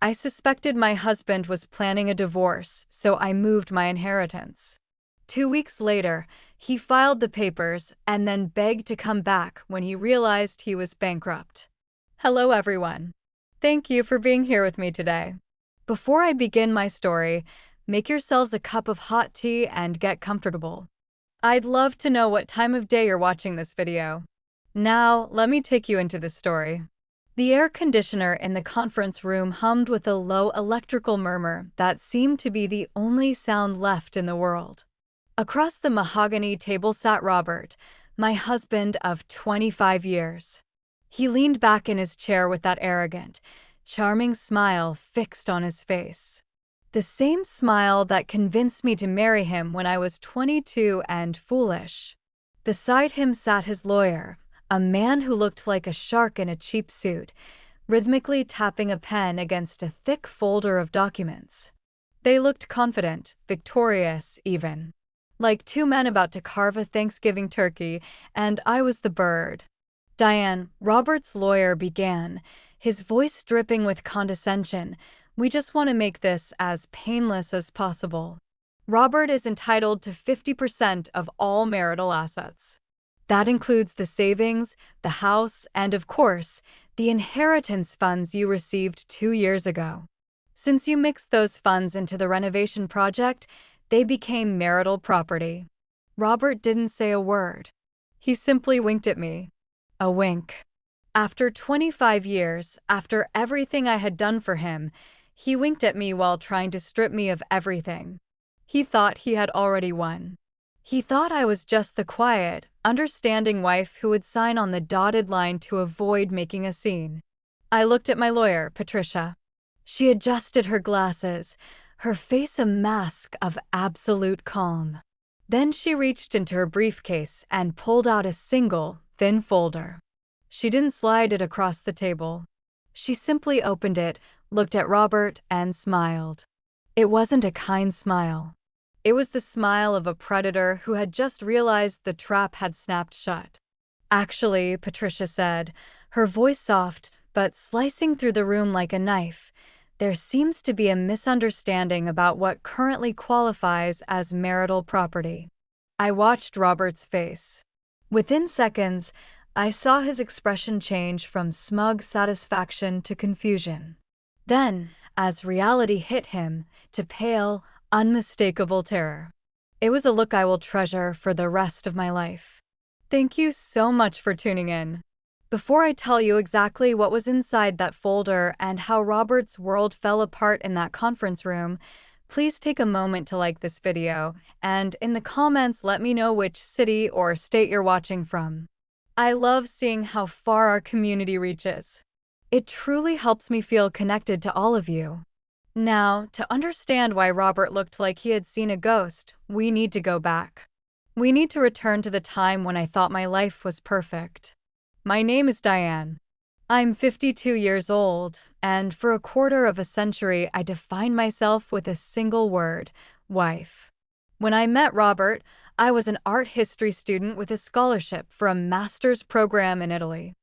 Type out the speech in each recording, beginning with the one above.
I suspected my husband was planning a divorce, so I moved my inheritance. 2 weeks later, he filed the papers and then begged to come back when he realized he was bankrupt. Hello, everyone. Thank you for being here with me today. Before I begin my story, make yourselves a cup of hot tea and get comfortable. I'd love to know what time of day you're watching this video. Now, let me take you into the story. The air conditioner in the conference room hummed with a low electrical murmur that seemed to be the only sound left in the world. Across the mahogany table sat Robert, my husband of 25 years. He leaned back in his chair with that arrogant, charming smile fixed on his face. The same smile that convinced me to marry him when I was 22 and foolish. Beside him sat his lawyer, a man who looked like a shark in a cheap suit, rhythmically tapping a pen against a thick folder of documents. They looked confident, victorious even. Like two men about to carve a Thanksgiving turkey, and I was the bird. Diane, Robert's lawyer, began, his voice dripping with condescension. We just want to make this as painless as possible. Robert is entitled to 50% of all marital assets. That includes the savings, the house, and of course, the inheritance funds you received 2 years ago. Since you mixed those funds into the renovation project, they became marital property. Robert didn't say a word. He simply winked at me. A wink. After 25 years, after everything I had done for him, he winked at me while trying to strip me of everything. He thought he had already won. He thought I was just the quiet, understanding wife who would sign on the dotted line to avoid making a scene. I looked at my lawyer, Patricia. She adjusted her glasses, her face a mask of absolute calm. Then she reached into her briefcase and pulled out a single, thin folder. She didn't slide it across the table. She simply opened it, looked at Robert, and smiled. It wasn't a kind smile. It was the smile of a predator who had just realized the trap had snapped shut. Actually, Patricia said, her voice soft, but slicing through the room like a knife, there seems to be a misunderstanding about what currently qualifies as marital property. I watched Robert's face. Within seconds, I saw his expression change from smug satisfaction to confusion. Then, as reality hit him, to pale, unmistakable terror. It was a look I will treasure for the rest of my life. Thank you so much for tuning in. Before I tell you exactly what was inside that folder and how Robert's world fell apart in that conference room, please take a moment to like this video, and in the comments let me know which city or state you're watching from. I love seeing how far our community reaches. It truly helps me feel connected to all of you. Now, to understand why Robert looked like he had seen a ghost, we need to go back. We need to return to the time when I thought my life was perfect. My name is Diane. I'm 52 years old, and for a quarter of a century I defined myself with a single word: wife. When I met Robert, I was an art history student with a scholarship for a master's program in Italy.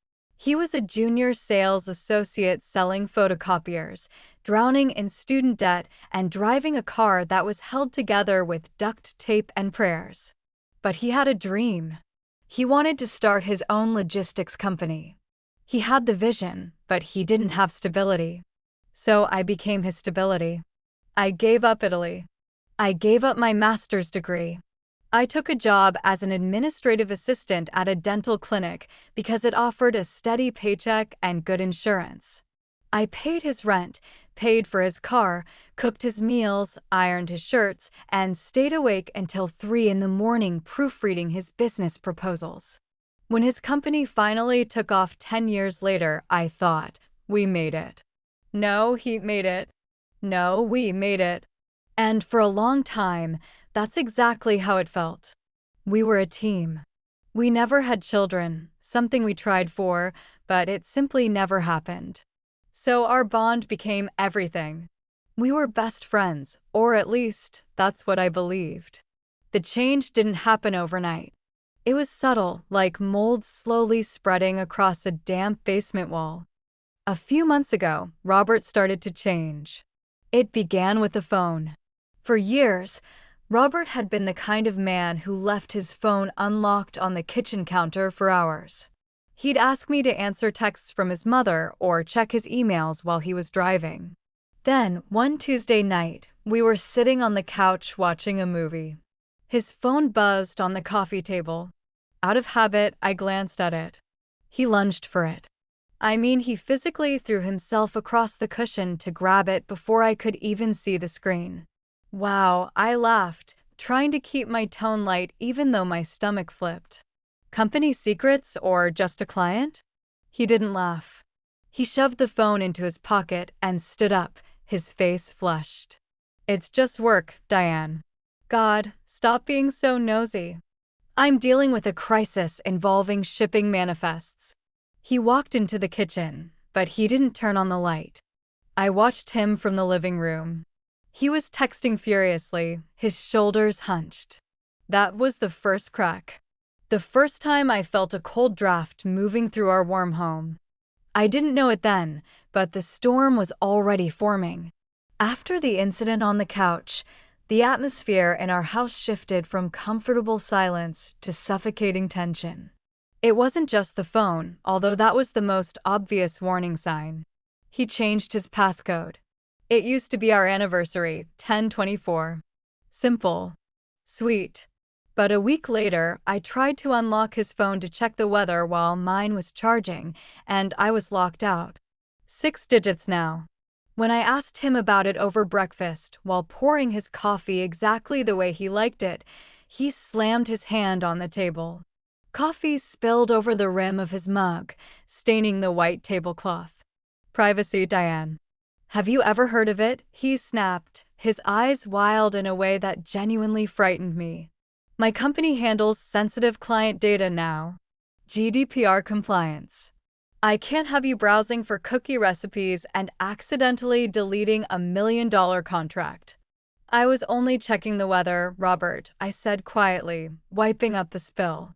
He was a junior sales associate selling photocopiers, drowning in student debt and driving a car that was held together with duct tape and prayers. But he had a dream. He wanted to start his own logistics company. He had the vision, but he didn't have stability. So I became his stability. I gave up Italy. I gave up my master's degree. I took a job as an administrative assistant at a dental clinic because it offered a steady paycheck and good insurance. I paid his rent, paid for his car, cooked his meals, ironed his shirts, and stayed awake until 3 a.m. proofreading his business proposals. When his company finally took off 10 years later, I thought, we made it. No, he made it. No, we made it. And for a long time, that's exactly how it felt. We were a team. We never had children, something we tried for, but it simply never happened. So our bond became everything. We were best friends, or at least, that's what I believed. The change didn't happen overnight. It was subtle, like mold slowly spreading across a damp basement wall. A few months ago, Robert started to change. It began with the phone. For years, Robert had been the kind of man who left his phone unlocked on the kitchen counter for hours. He'd ask me to answer texts from his mother or check his emails while he was driving. Then, one Tuesday night, we were sitting on the couch watching a movie. His phone buzzed on the coffee table. Out of habit, I glanced at it. He lunged for it. I mean, he physically threw himself across the cushion to grab it before I could even see the screen. Wow, I laughed, trying to keep my tone light even though my stomach flipped. Company secrets or just a client? He didn't laugh. He shoved the phone into his pocket and stood up, his face flushed. It's just work, Diane. God, stop being so nosy. I'm dealing with a crisis involving shipping manifests. He walked into the kitchen, but he didn't turn on the light. I watched him from the living room. He was texting furiously, his shoulders hunched. That was the first crack. The first time I felt a cold draft moving through our warm home. I didn't know it then, but the storm was already forming. After the incident on the couch, the atmosphere in our house shifted from comfortable silence to suffocating tension. It wasn't just the phone, although that was the most obvious warning sign. He changed his passcode. It used to be our anniversary, 10/24. Simple. Sweet. But a week later, I tried to unlock his phone to check the weather while mine was charging, and I was locked out. 6 digits now. When I asked him about it over breakfast, while pouring his coffee exactly the way he liked it, he slammed his hand on the table. Coffee spilled over the rim of his mug, staining the white tablecloth. Privacy, Diane. Have you ever heard of it? He snapped, his eyes wild in a way that genuinely frightened me. My company handles sensitive client data now. GDPR compliance. I can't have you browsing for cookie recipes and accidentally deleting $1 million contract. I was only checking the weather, Robert, I said quietly, wiping up the spill.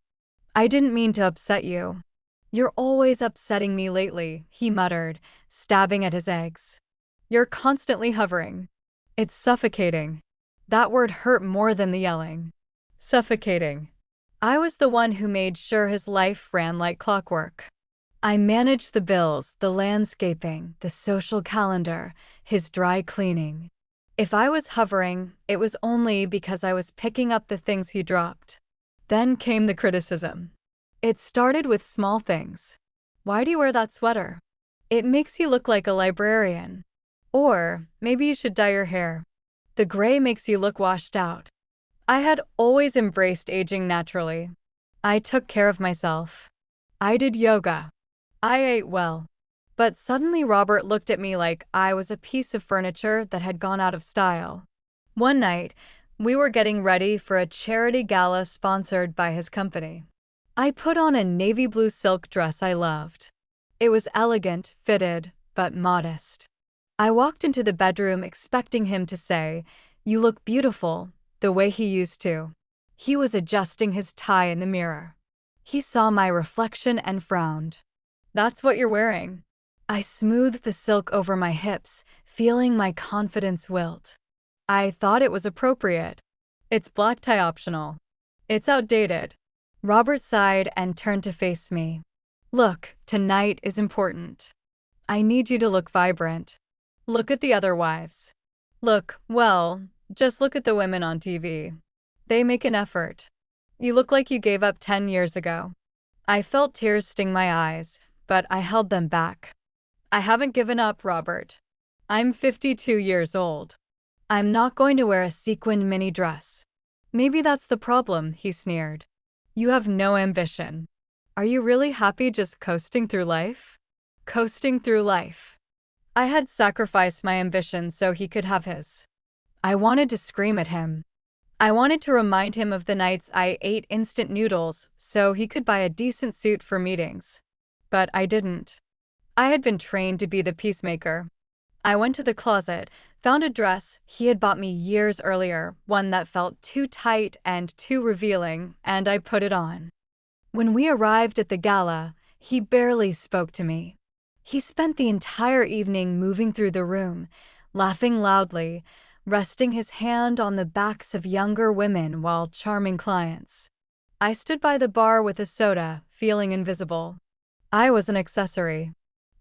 I didn't mean to upset you. You're always upsetting me lately, he muttered, stabbing at his eggs. You're constantly hovering. It's suffocating. That word hurt more than the yelling. Suffocating. I was the one who made sure his life ran like clockwork. I managed the bills, the landscaping, the social calendar, his dry cleaning. If I was hovering, it was only because I was picking up the things he dropped. Then came the criticism. It started with small things. Why do you wear that sweater? It makes you look like a librarian. Or maybe you should dye your hair. The gray makes you look washed out. I had always embraced aging naturally. I took care of myself. I did yoga. I ate well. But suddenly Robert looked at me like I was a piece of furniture that had gone out of style. One night, we were getting ready for a charity gala sponsored by his company. I put on a navy blue silk dress I loved. It was elegant, fitted, but modest. I walked into the bedroom expecting him to say, "You look beautiful," the way he used to. He was adjusting his tie in the mirror. He saw my reflection and frowned. "That's what you're wearing." I smoothed the silk over my hips, feeling my confidence wilt. I thought it was appropriate. It's black tie optional. It's outdated. Robert sighed and turned to face me. Look, tonight is important. I need you to look vibrant. Look at the other wives. Just look at the women on TV. They make an effort. You look like you gave up 10 years ago. I felt tears sting my eyes, but I held them back. I haven't given up, Robert. I'm 52 years old. I'm not going to wear a sequined mini dress. Maybe that's the problem, he sneered. You have no ambition. Are you really happy just coasting through life? Coasting through life. I had sacrificed my ambition so he could have his. I wanted to scream at him. I wanted to remind him of the nights I ate instant noodles so he could buy a decent suit for meetings. But I didn't. I had been trained to be the peacemaker. I went to the closet, found a dress he had bought me years earlier, one that felt too tight and too revealing, and I put it on. When we arrived at the gala, he barely spoke to me. He spent the entire evening moving through the room, laughing loudly, resting his hand on the backs of younger women while charming clients. I stood by the bar with a soda, feeling invisible. I was an accessory.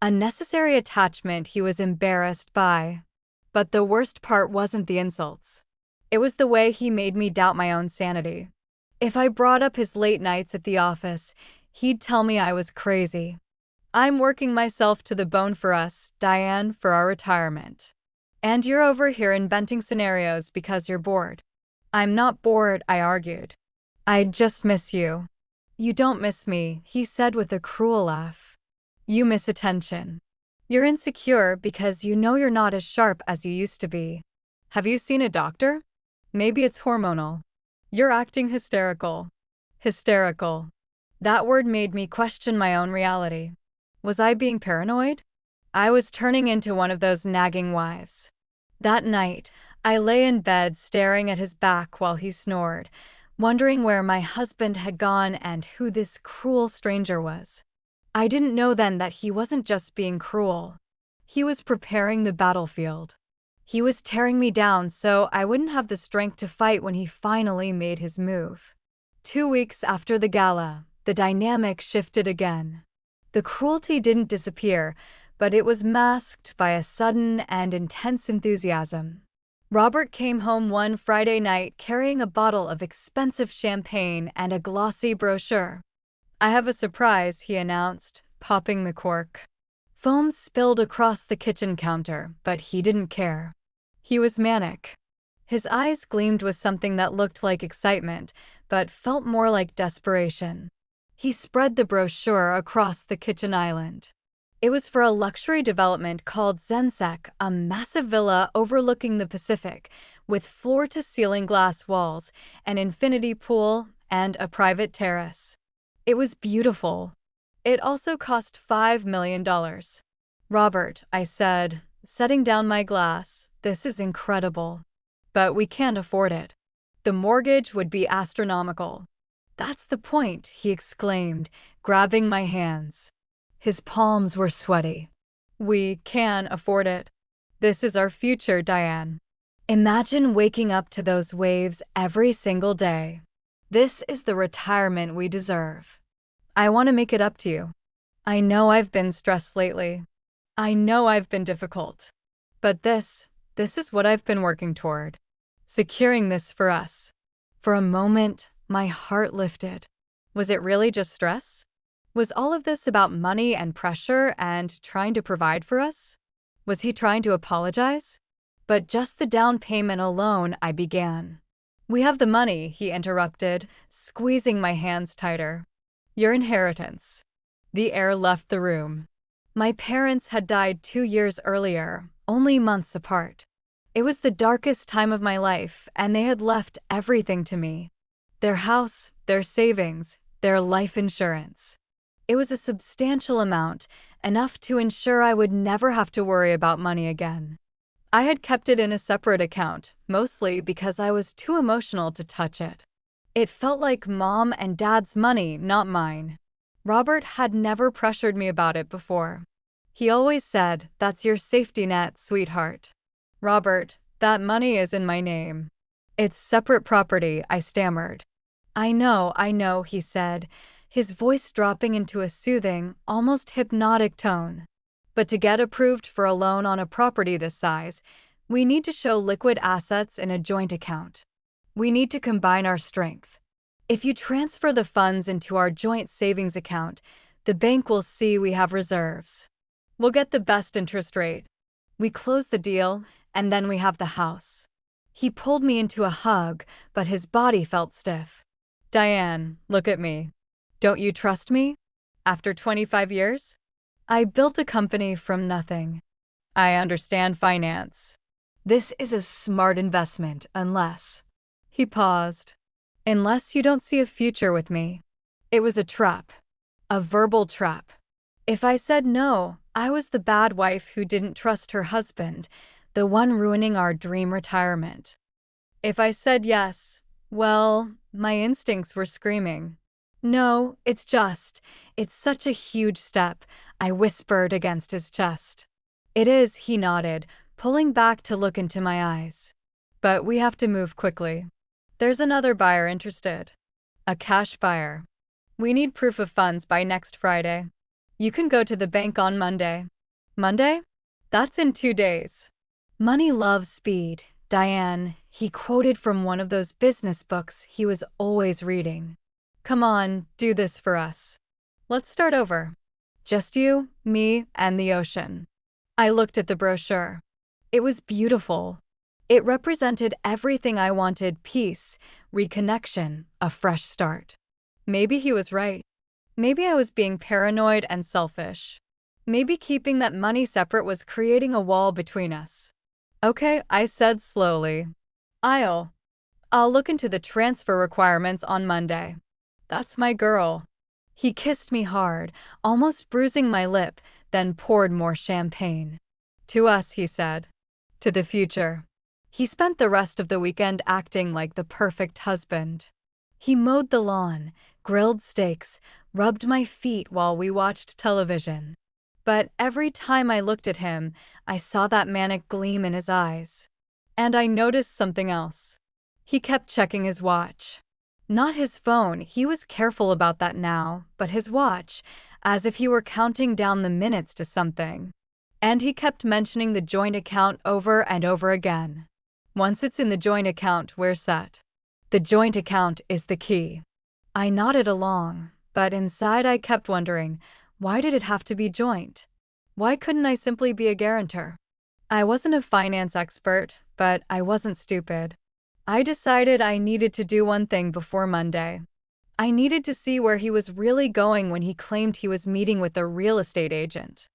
A necessary attachment he was embarrassed by. But the worst part wasn't the insults. It was the way he made me doubt my own sanity. If I brought up his late nights at the office, he'd tell me I was crazy. I'm working myself to the bone for us, Diane, for our retirement. And you're over here inventing scenarios because you're bored. I'm not bored, I argued. I just miss you. You don't miss me, he said with a cruel laugh. You miss attention. You're insecure because you know you're not as sharp as you used to be. Have you seen a doctor? Maybe it's hormonal. You're acting hysterical. Hysterical. That word made me question my own reality. Was I being paranoid? I was turning into one of those nagging wives. That night, I lay in bed staring at his back while he snored, wondering where my husband had gone and who this cruel stranger was. I didn't know then that he wasn't just being cruel. He was preparing the battlefield. He was tearing me down so I wouldn't have the strength to fight when he finally made his move. 2 weeks after the gala, the dynamic shifted again. The cruelty didn't disappear, but it was masked by a sudden and intense enthusiasm. Robert came home one Friday night carrying a bottle of expensive champagne and a glossy brochure. I have a surprise, he announced, popping the cork. Foam spilled across the kitchen counter, but he didn't care. He was manic. His eyes gleamed with something that looked like excitement, but felt more like desperation. He spread the brochure across the kitchen island. It was for a luxury development called Zensek, a massive villa overlooking the Pacific, with floor-to-ceiling glass walls, an infinity pool, and a private terrace. It was beautiful. It also cost $5 million. Robert, I said, setting down my glass, this is incredible. But we can't afford it. The mortgage would be astronomical. That's the point, he exclaimed, grabbing my hands. His palms were sweaty. We can afford it. This is our future, Diane. Imagine waking up to those waves every single day. This is the retirement we deserve. I want to make it up to you. I know I've been stressed lately. I know I've been difficult. But this is what I've been working toward. Securing this for us. For a moment, my heart lifted. Was it really just stress? Was all of this about money and pressure and trying to provide for us? Was he trying to apologize? But just the down payment alone, I began. We have the money, he interrupted, squeezing my hands tighter. Your inheritance. The heir left the room. My parents had died 2 years earlier, only months apart. It was the darkest time of my life, and they had left everything to me. Their house, their savings, their life insurance. It was a substantial amount, enough to ensure I would never have to worry about money again. I had kept it in a separate account, mostly because I was too emotional to touch it. It felt like Mom and Dad's money, not mine. Robert had never pressured me about it before. He always said, "That's your safety net, sweetheart." Robert, that money is in my name. It's separate property, I stammered. I know, he said, his voice dropping into a soothing, almost hypnotic tone. But to get approved for a loan on a property this size, we need to show liquid assets in a joint account. We need to combine our strength. If you transfer the funds into our joint savings account, the bank will see we have reserves. We'll get the best interest rate. We close the deal, and then we have the house. He pulled me into a hug, but his body felt stiff. Diane, look at me. Don't you trust me? After 25 years? I built a company from nothing. I understand finance. This is a smart investment, unless... He paused. Unless you don't see a future with me. It was a trap. A verbal trap. If I said no, I was the bad wife who didn't trust her husband, the one ruining our dream retirement. If I said yes, well, my instincts were screaming. No, it's such a huge step. I whispered against his chest. It is, he nodded, pulling back to look into my eyes. But we have to move quickly. There's another buyer interested. A cash buyer. We need proof of funds by next Friday. You can go to the bank on Monday. Monday? That's in 2 days. Money loves speed, Diane, he quoted from one of those business books he was always reading. Come on, do this for us. Let's start over. Just you, me, and the ocean. I looked at the brochure. It was beautiful. It represented everything I wanted: peace, reconnection, a fresh start. Maybe he was right. Maybe I was being paranoid and selfish. Maybe keeping that money separate was creating a wall between us. Okay, I said slowly. I'll look into the transfer requirements on Monday. That's my girl. He kissed me hard, almost bruising my lip, then poured more champagne. To us, he said. To the future. He spent the rest of the weekend acting like the perfect husband. He mowed the lawn, grilled steaks, rubbed my feet while we watched television. But every time I looked at him, I saw that manic gleam in his eyes. And I noticed something else. He kept checking his watch. Not his phone, he was careful about that now, but his watch, as if he were counting down the minutes to something. And he kept mentioning the joint account over and over again. Once it's in the joint account, we're set. The joint account is the key. I nodded along, but inside I kept wondering, why did it have to be joint? Why couldn't I simply be a guarantor? I wasn't a finance expert, but I wasn't stupid. I decided I needed to do one thing before Monday. I needed to see where he was really going when he claimed he was meeting with a real estate agent.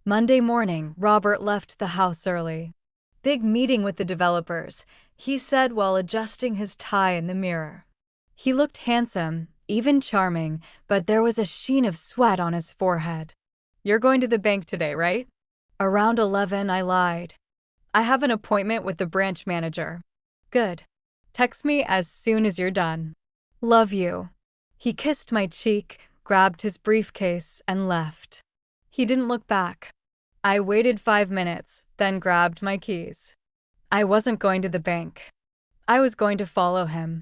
Monday morning, Robert left the house early. Big meeting with the developers, he said while adjusting his tie in the mirror. He looked handsome, even charming, but there was a sheen of sweat on his forehead. You're going to the bank today, right? Around 11, I lied. I have an appointment with the branch manager. Good. Text me as soon as you're done. Love you. He kissed my cheek, grabbed his briefcase, and left. He didn't look back. I waited 5 minutes, then grabbed my keys. I wasn't going to the bank. I was going to follow him.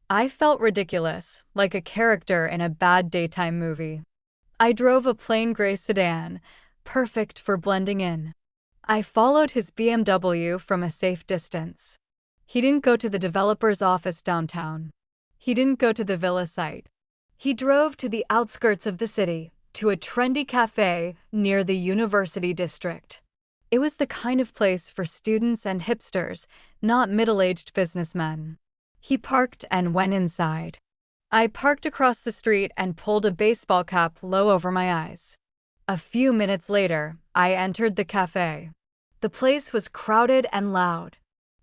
I felt ridiculous, like a character in a bad daytime movie. I drove a plain gray sedan, perfect for blending in. I followed his BMW from a safe distance. He didn't go to the developer's office downtown. He didn't go to the villa site. He drove to the outskirts of the city, to a trendy cafe near the University District. It was the kind of place for students and hipsters, not middle-aged businessmen. He parked and went inside. I parked across the street and pulled a baseball cap low over my eyes. A few minutes later, I entered the cafe. The place was crowded and loud.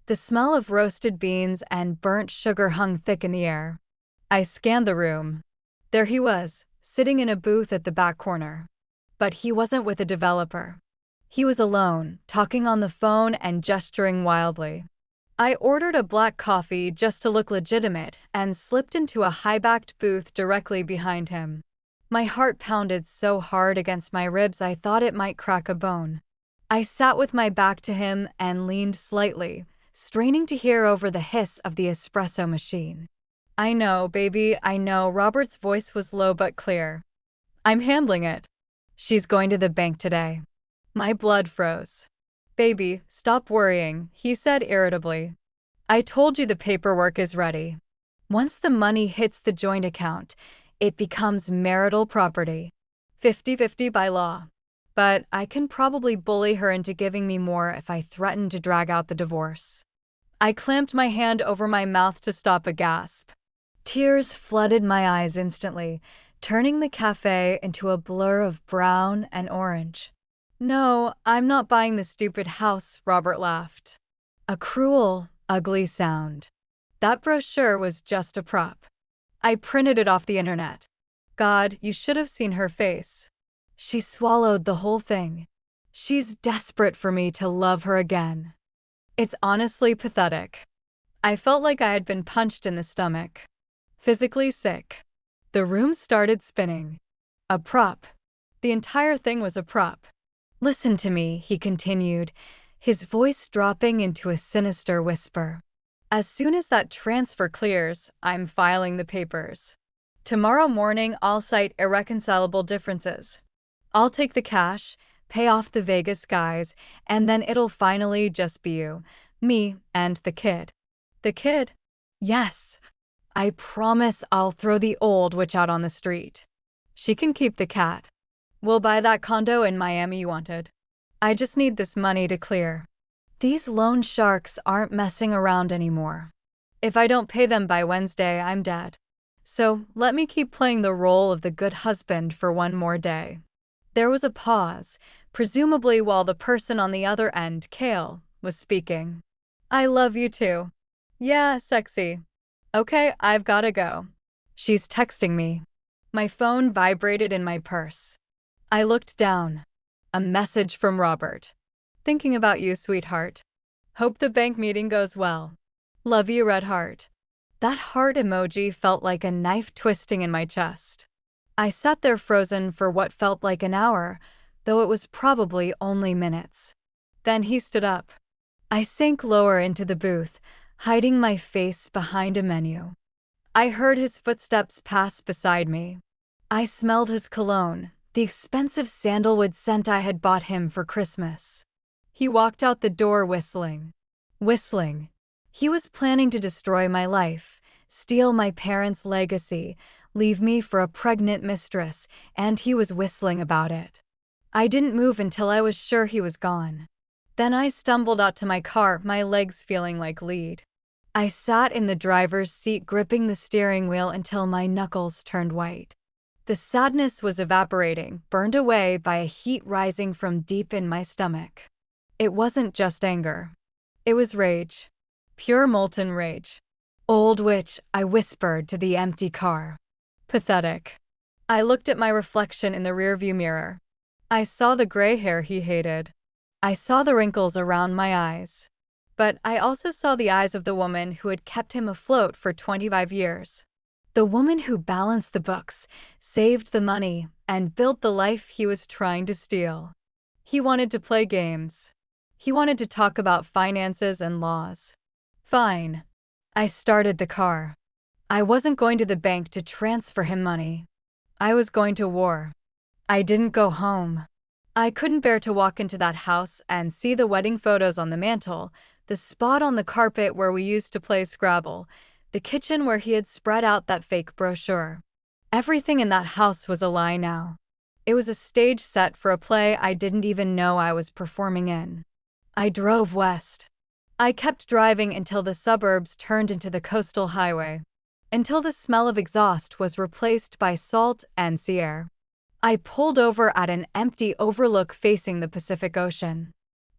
The smell of roasted beans and burnt sugar hung thick in the air. I scanned the room. There he was, sitting in a booth at the back corner. But he wasn't with a developer. He was alone, talking on the phone and gesturing wildly. I ordered a black coffee just to look legitimate and slipped into a high-backed booth directly behind him. My heart pounded so hard against my ribs I thought it might crack a bone. I sat with my back to him and leaned slightly, straining to hear over the hiss of the espresso machine. I know, baby, I know. Robert's voice was low but clear. I'm handling it. She's going to the bank today. My blood froze. Baby, stop worrying, he said irritably. I told you the paperwork is ready. Once the money hits the joint account, it becomes marital property. 50-50 by law. But I can probably bully her into giving me more if I threaten to drag out the divorce. I clamped my hand over my mouth to stop a gasp. Tears flooded my eyes instantly, turning the cafe into a blur of brown and orange. No, I'm not buying the stupid house, Robert laughed. A cruel, ugly sound. That brochure was just a prop. I printed it off the internet. God, you should have seen her face. She swallowed the whole thing. She's desperate for me to love her again. It's honestly pathetic. I felt like I had been punched in the stomach. Physically sick. The room started spinning. A prop. The entire thing was a prop. Listen to me, he continued, his voice dropping into a sinister whisper. As soon as that transfer clears, I'm filing the papers. Tomorrow morning, I'll cite irreconcilable differences. I'll take the cash, pay off the Vegas guys, and then it'll finally just be you, me, and the kid. The kid? Yes. I promise I'll throw the old witch out on the street. She can keep the cat. We'll buy that condo in Miami you wanted. I just need this money to clear. These loan sharks aren't messing around anymore. If I don't pay them by Wednesday, I'm dead. So let me keep playing the role of the good husband for one more day. There was a pause, presumably while the person on the other end, Kale, was speaking. I love you too. Yeah, sexy. Okay, I've gotta go. She's texting me. My phone vibrated in my purse. I looked down. A message from Robert. Thinking about you, sweetheart. Hope the bank meeting goes well. Love you, red heart. That heart emoji felt like a knife twisting in my chest. I sat there frozen for what felt like an hour, though it was probably only minutes. Then he stood up. I sank lower into the booth, hiding my face behind a menu. I heard his footsteps pass beside me. I smelled his cologne, the expensive sandalwood scent I had bought him for Christmas. He walked out the door whistling. Whistling. He was planning to destroy my life, steal my parents' legacy, leave me for a pregnant mistress, and he was whistling about it. I didn't move until I was sure he was gone. Then I stumbled out to my car, my legs feeling like lead. I sat in the driver's seat gripping the steering wheel until my knuckles turned white. The sadness was evaporating, burned away by a heat rising from deep in my stomach. It wasn't just anger. It was rage. Pure molten rage. Old witch, I whispered to the empty car. Pathetic. I looked at my reflection in the rearview mirror. I saw the gray hair he hated. I saw the wrinkles around my eyes. But I also saw the eyes of the woman who had kept him afloat for 25 years. The woman who balanced the books, saved the money, and built the life he was trying to steal. He wanted to play games. He wanted to talk about finances and laws. Fine. I started the car. I wasn't going to the bank to transfer him money. I was going to war. I didn't go home. I couldn't bear to walk into that house and see the wedding photos on the mantle, the spot on the carpet where we used to play Scrabble, the kitchen where he had spread out that fake brochure. Everything in that house was a lie now. It was a stage set for a play I didn't even know I was performing in. I drove west. I kept driving until the suburbs turned into the coastal highway, until the smell of exhaust was replaced by salt and sea air. I pulled over at an empty overlook facing the Pacific Ocean.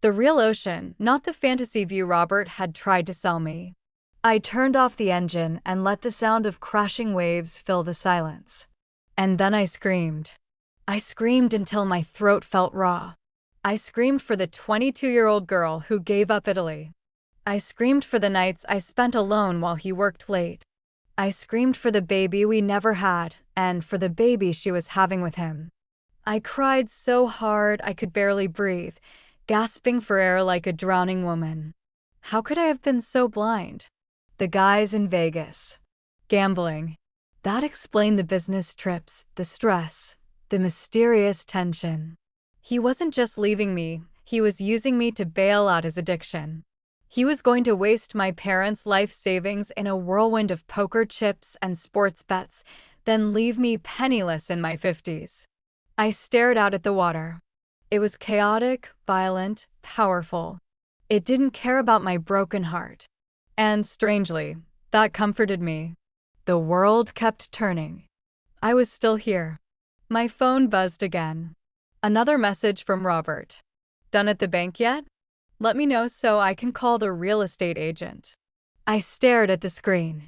The real ocean, not the fantasy view Robert had tried to sell me. I turned off the engine and let the sound of crashing waves fill the silence. And then I screamed. I screamed until my throat felt raw. I screamed for the 22-year-old girl who gave up Italy. I screamed for the nights I spent alone while he worked late. I screamed for the baby we never had, and for the baby she was having with him. I cried so hard I could barely breathe, gasping for air like a drowning woman. How could I have been so blind? The guys in Vegas. Gambling. That explained the business trips, the stress, the mysterious tension. He wasn't just leaving me, he was using me to bail out his addiction. He was going to waste my parents' life savings in a whirlwind of poker chips and sports bets, then leave me penniless in my 50s. I stared out at the water. It was chaotic, violent, powerful. It didn't care about my broken heart. And strangely, that comforted me. The world kept turning. I was still here. My phone buzzed again. Another message from Robert. Done at the bank yet? Let me know so I can call the real estate agent. I stared at the screen.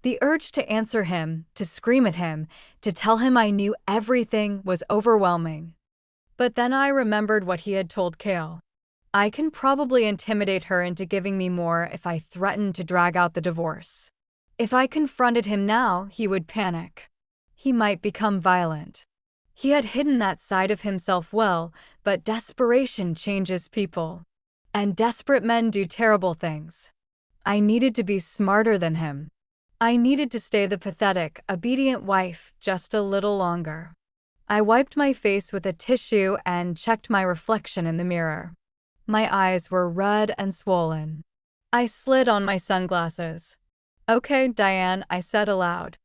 The urge to answer him, to scream at him, to tell him I knew everything was overwhelming. But then I remembered what he had told Kale. I can probably intimidate her into giving me more if I threatened to drag out the divorce. If I confronted him now, he would panic. He might become violent. He had hidden that side of himself well, but desperation changes people. And desperate men do terrible things. I needed to be smarter than him. I needed to stay the pathetic, obedient wife just a little longer. I wiped my face with a tissue and checked my reflection in the mirror. My eyes were red and swollen. I slid on my sunglasses. "Okay, Diane," I said aloud.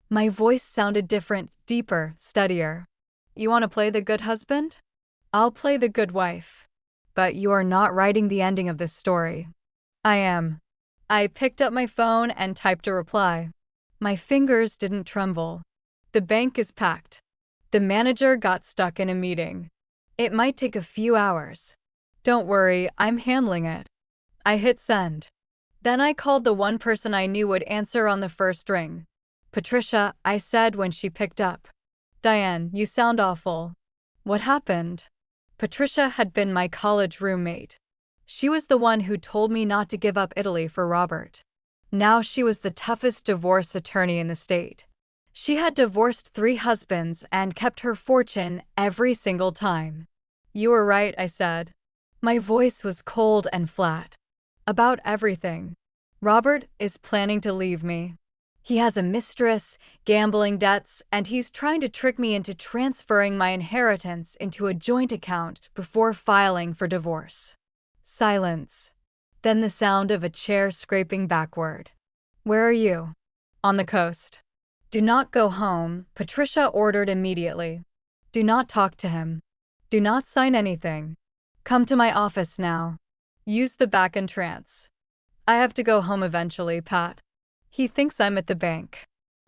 My voice sounded different, deeper, steadier. "You want to play the good husband? I'll play the good wife. But you are not writing the ending of this story." "I am." I picked up my phone and typed a reply. My fingers didn't tremble. "The bank is packed. The manager got stuck in a meeting. It might take a few hours. Don't worry, I'm handling it." I hit send. Then I called the one person I knew would answer on the first ring. "Patricia," I said when she picked up. "Diane, you sound awful." "What happened?" Patricia had been my college roommate. She was the one who told me not to give up Italy for Robert. Now she was the toughest divorce attorney in the state. She had divorced 3 husbands and kept her fortune every single time. "You were right," I said. My voice was cold and flat. "About everything. Robert is planning to leave me. He has a mistress, gambling debts, and he's trying to trick me into transferring my inheritance into a joint account before filing for divorce." Silence. Then the sound of a chair scraping backward. "Where are you?" "On the coast." "Do not go home," Patricia ordered immediately. "Do not talk to him. Do not sign anything. Come to my office now. Use the back entrance." "I have to go home eventually, Pat. He thinks I'm at the bank."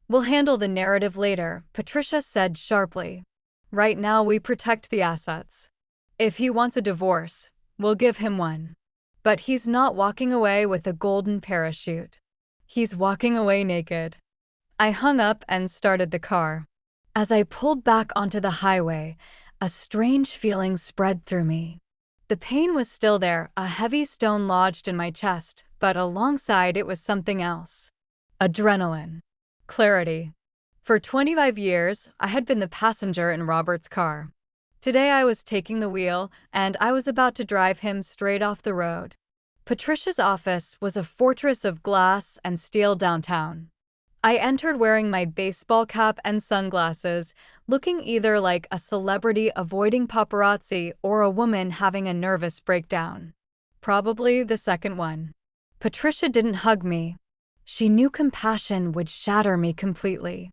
"We'll handle the narrative later," Patricia said sharply. "Right now we protect the assets. If he wants a divorce, we'll give him one. But he's not walking away with a golden parachute. He's walking away naked." I hung up and started the car. As I pulled back onto the highway, a strange feeling spread through me. The pain was still there, a heavy stone lodged in my chest, but alongside it was something else. Adrenaline. Clarity. For 25 years, I had been the passenger in Robert's car. Today I was taking the wheel, and I was about to drive him straight off the road. Patricia's office was a fortress of glass and steel downtown. I entered wearing my baseball cap and sunglasses, looking either like a celebrity avoiding paparazzi or a woman having a nervous breakdown. Probably the second one. Patricia didn't hug me. She knew compassion would shatter me completely.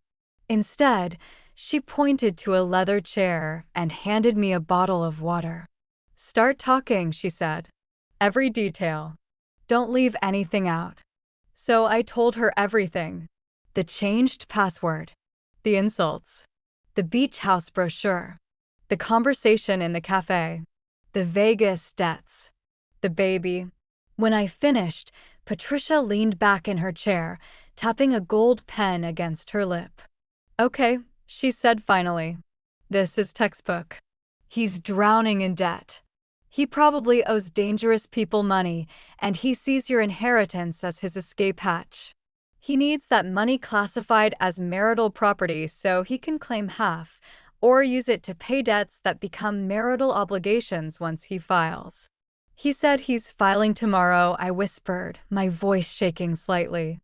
Instead, she pointed to a leather chair and handed me a bottle of water. "Start talking," she said. "Every detail. Don't leave anything out." So I told her everything. The changed password. The insults. The beach house brochure. The conversation in the cafe. The Vegas debts. The baby. When I finished, Patricia leaned back in her chair, tapping a gold pen against her lip. "Okay," she said finally. "This is textbook. He's drowning in debt. He probably owes dangerous people money, and he sees your inheritance as his escape hatch. He needs that money classified as marital property so he can claim half, or use it to pay debts that become marital obligations once he files." "He said he's filing tomorrow," I whispered, my voice shaking slightly.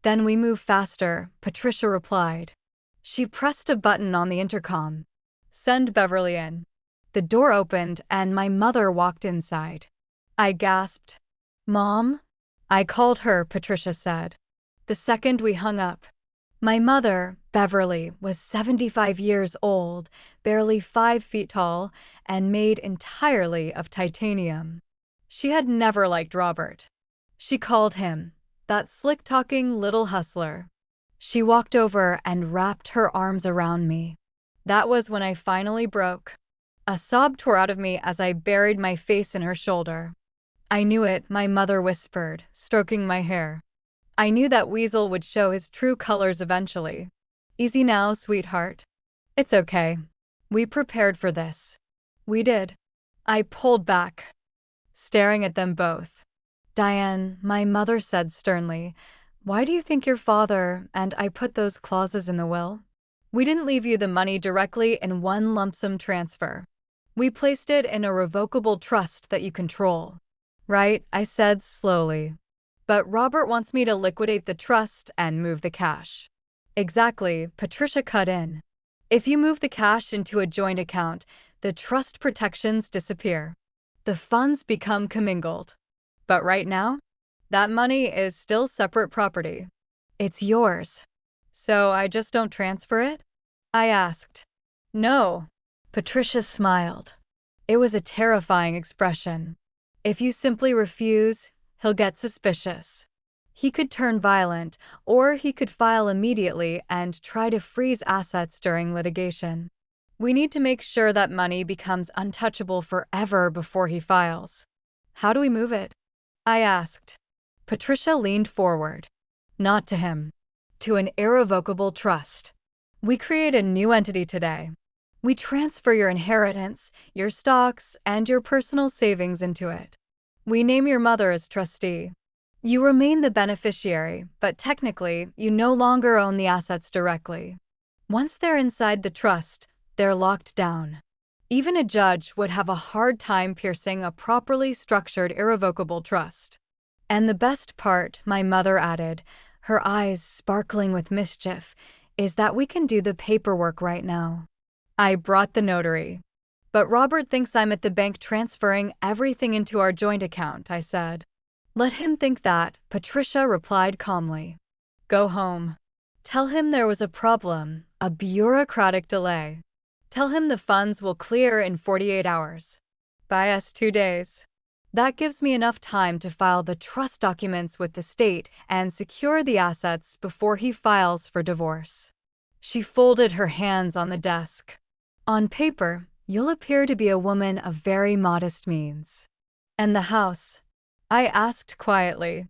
"Then we move faster," Patricia replied. She pressed a button on the intercom. "Send Beverly in." The door opened and my mother walked inside. I gasped. "Mom?" "I called her," Patricia said. The second we hung up. My mother, Beverly, was 75 years old, barely 5 feet tall, and made entirely of titanium. She had never liked Robert. She called him that slick-talking little hustler. She walked over and wrapped her arms around me. That was when I finally broke. A sob tore out of me as I buried my face in her shoulder. "I knew it," my mother whispered, stroking my hair. "I knew that weasel would show his true colors eventually. Easy now, sweetheart. It's okay. We prepared for this." "We did." I pulled back, staring at them both. "Diane," my mother said sternly, "why do you think your father and I put those clauses in the will?" We didn't leave you the money directly in one lump sum transfer. We placed it in a revocable trust that you control. Right, I said slowly. But Robert wants me to liquidate the trust and move the cash. Exactly, Patricia cut in. If you move the cash into a joint account, the trust protections disappear. The funds become commingled. But right now, that money is still separate property. It's yours. So I just don't transfer it? I asked. No. Patricia smiled. It was a terrifying expression. If you simply refuse, he'll get suspicious. He could turn violent, or he could file immediately and try to freeze assets during litigation. We need to make sure that money becomes untouchable forever before he files. How do we move it? I asked. Patricia leaned forward. Not to him. To an irrevocable trust. We create a new entity today. We transfer your inheritance, your stocks, and your personal savings into it. We name your mother as trustee. You remain the beneficiary, but technically, you no longer own the assets directly. Once they're inside the trust, they're locked down. Even a judge would have a hard time piercing a properly structured irrevocable trust. And the best part, my mother added, her eyes sparkling with mischief, is that we can do the paperwork right now. I brought the notary. But Robert thinks I'm at the bank transferring everything into our joint account, I said. Let him think that, Patricia replied calmly. Go home. Tell him there was a problem, a bureaucratic delay. Tell him the funds will clear in 48 hours. Buy us 2 days. That gives me enough time to file the trust documents with the state and secure the assets before he files for divorce. She folded her hands on the desk. On paper, you'll appear to be a woman of very modest means. And the house? I asked quietly.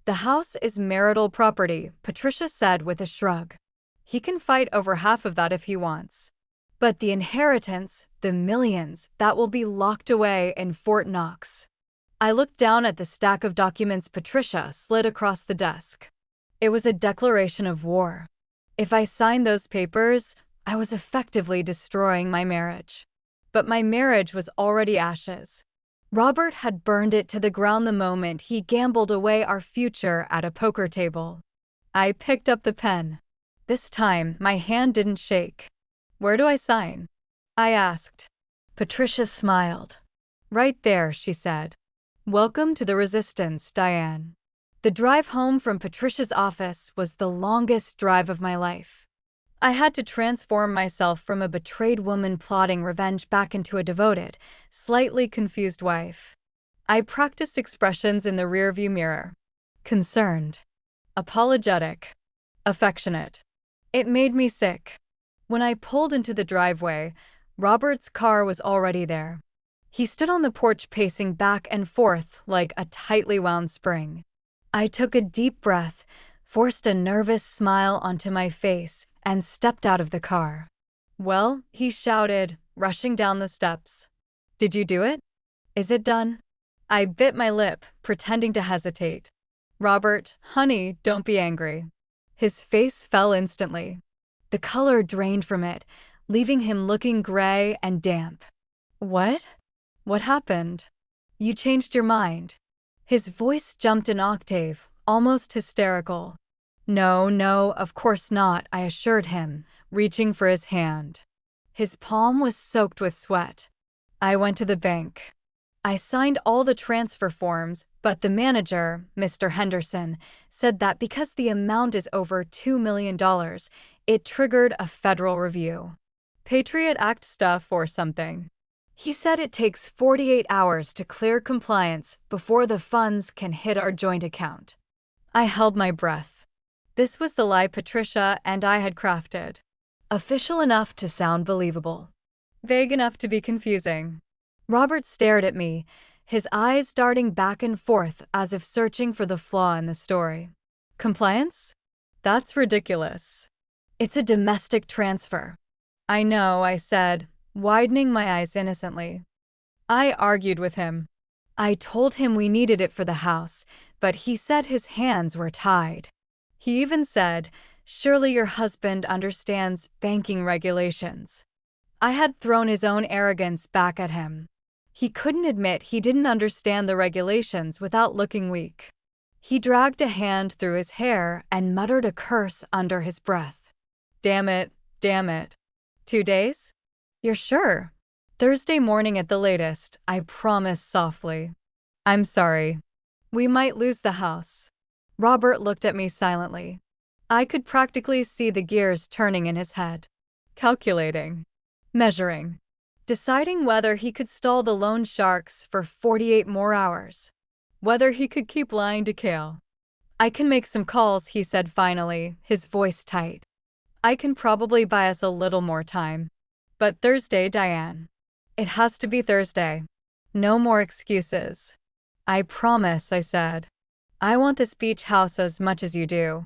The house is marital property, Patricia said with a shrug. He can fight over half of that if he wants. But the inheritance, the millions, that will be locked away in Fort Knox. I looked down at the stack of documents Patricia slid across the desk. It was a declaration of war. If I signed those papers, I was effectively destroying my marriage. But my marriage was already ashes. Robert had burned it to the ground the moment he gambled away our future at a poker table. I picked up the pen. This time, my hand didn't shake. Where do I sign? I asked. Patricia smiled. Right there, she said. Welcome to the resistance, Diane. The drive home from Patricia's office was the longest drive of my life. I had to transform myself from a betrayed woman plotting revenge back into a devoted, slightly confused wife. I practiced expressions in the rearview mirror. Concerned. Apologetic. Affectionate. It made me sick. When I pulled into the driveway, Robert's car was already there. He stood on the porch pacing back and forth like a tightly wound spring. I took a deep breath, forced a nervous smile onto my face, and stepped out of the car. Well, he shouted, rushing down the steps. Did you do it? Is it done? I bit my lip, pretending to hesitate. Robert, honey, don't be angry. His face fell instantly. The color drained from it, leaving him looking gray and damp. What? What happened? You changed your mind. His voice jumped an octave, almost hysterical. No, of course not, I assured him, reaching for his hand. His palm was soaked with sweat. I went to the bank. I signed all the transfer forms, but the manager, Mr. Henderson, said that because the amount is over $2 million, it triggered a federal review. Patriot Act stuff or something. He said it takes 48 hours to clear compliance before the funds can hit our joint account. I held my breath. This was the lie Patricia and I had crafted. Official enough to sound believable. Vague enough to be confusing. Robert stared at me, his eyes darting back and forth as if searching for the flaw in the story. Compliance? That's ridiculous. It's a domestic transfer. I know, I said, widening my eyes innocently. I argued with him. I told him we needed it for the house, but he said his hands were tied. He even said, Surely your husband understands banking regulations. I had thrown his own arrogance back at him. He couldn't admit he didn't understand the regulations without looking weak. He dragged a hand through his hair and muttered a curse under his breath. Damn it, damn it. 2 days? You're sure? Thursday morning at the latest, I promise softly. I'm sorry. We might lose the house. Robert looked at me silently. I could practically see the gears turning in his head. Calculating. Measuring. Deciding whether he could stall the loan sharks for 48 more hours. Whether he could keep lying to Kale. I can make some calls, he said finally, his voice tight. I can probably buy us a little more time. But Thursday, Diane. It has to be Thursday. No more excuses. I promise, I said. I want this beach house as much as you do.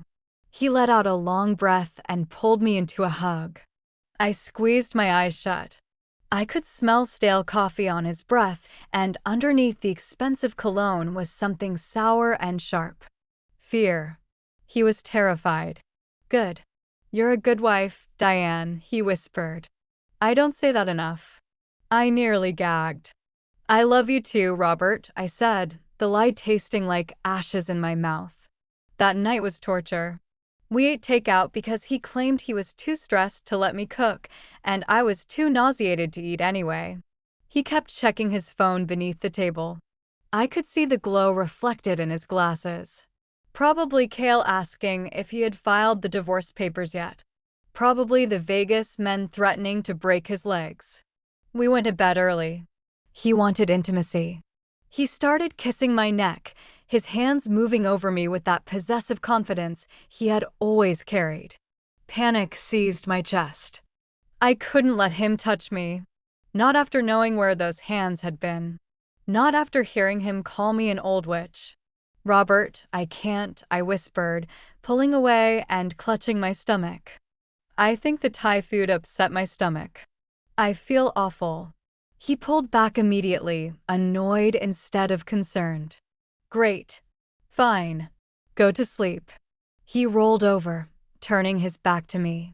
He let out a long breath and pulled me into a hug. I squeezed my eyes shut. I could smell stale coffee on his breath, and underneath the expensive cologne was something sour and sharp. Fear. He was terrified. Good. You're a good wife, Diane, he whispered. I don't say that enough. I nearly gagged. I love you too, Robert, I said, the lie tasting like ashes in my mouth. That night was torture. We ate takeout because he claimed he was too stressed to let me cook, and I was too nauseated to eat anyway. He kept checking his phone beneath the table. I could see the glow reflected in his glasses. Probably Kale asking if he had filed the divorce papers yet. Probably the Vegas men threatening to break his legs. We went to bed early. He wanted intimacy. He started kissing my neck, his hands moving over me with that possessive confidence he had always carried. Panic seized my chest. I couldn't let him touch me. Not after knowing where those hands had been. Not after hearing him call me an old witch. Robert, I can't, I whispered, pulling away and clutching my stomach. I think the Thai food upset my stomach. I feel awful. He pulled back immediately, annoyed instead of concerned. Great. Fine. Go to sleep. He rolled over, turning his back to me.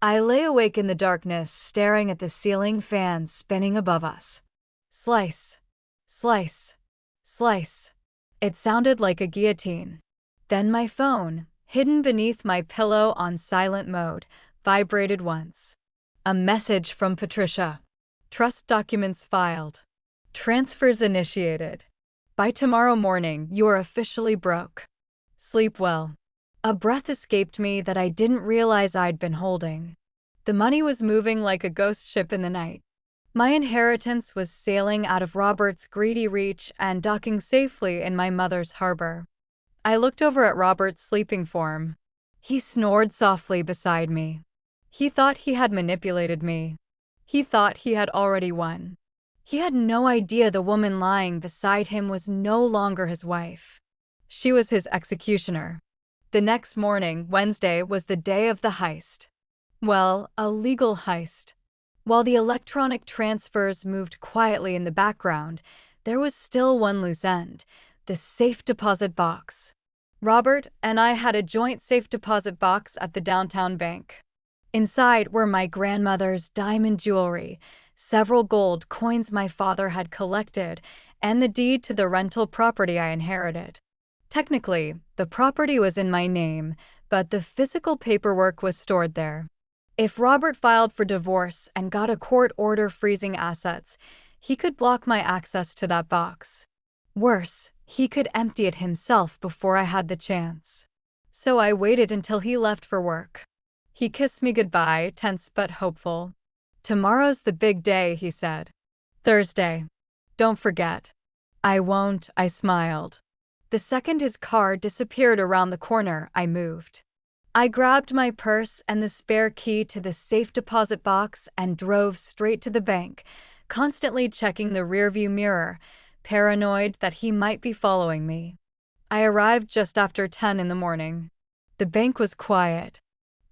I lay awake in the darkness, staring at the ceiling fan spinning above us. Slice. Slice. Slice. It sounded like a guillotine. Then my phone, hidden beneath my pillow on silent mode, vibrated once. A message from Patricia. Trust documents filed. Transfers initiated. By tomorrow morning, you are officially broke. Sleep well. A breath escaped me that I didn't realize I'd been holding. The money was moving like a ghost ship in the night. My inheritance was sailing out of Robert's greedy reach and docking safely in my mother's harbor. I looked over at Robert's sleeping form. He snored softly beside me. He thought he had manipulated me. He thought he had already won. He had no idea the woman lying beside him was no longer his wife. She was his executioner. The next morning, Wednesday, was the day of the heist. Well, a legal heist. While the electronic transfers moved quietly in the background, there was still one loose end, the safe deposit box. Robert and I had a joint safe deposit box at the downtown bank. Inside were my grandmother's diamond jewelry, several gold coins my father had collected, and the deed to the rental property I inherited. Technically, the property was in my name, but the physical paperwork was stored there. If Robert filed for divorce and got a court order freezing assets, he could block my access to that box. Worse, he could empty it himself before I had the chance. So I waited until he left for work. He kissed me goodbye, tense but hopeful. Tomorrow's the big day, he said. Thursday. Don't forget. I won't, I smiled. The second his car disappeared around the corner, I moved. I grabbed my purse and the spare key to the safe deposit box and drove straight to the bank, constantly checking the rearview mirror, paranoid that he might be following me. I arrived just after 10 in the morning. The bank was quiet.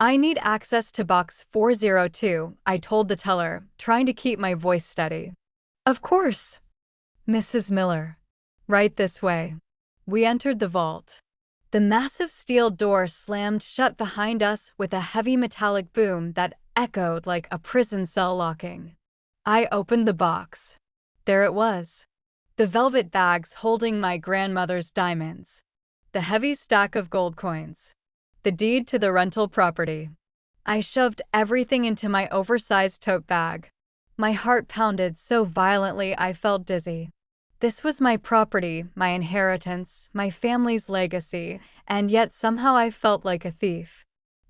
I need access to box 402, I told the teller, trying to keep my voice steady. Of course. Mrs. Miller. Right this way. We entered the vault. The massive steel door slammed shut behind us with a heavy metallic boom that echoed like a prison cell locking. I opened the box. There it was. The velvet bags holding my grandmother's diamonds. The heavy stack of gold coins. The deed to the rental property. I shoved everything into my oversized tote bag. My heart pounded so violently I felt dizzy. This was my property, my inheritance, my family's legacy, and yet somehow I felt like a thief.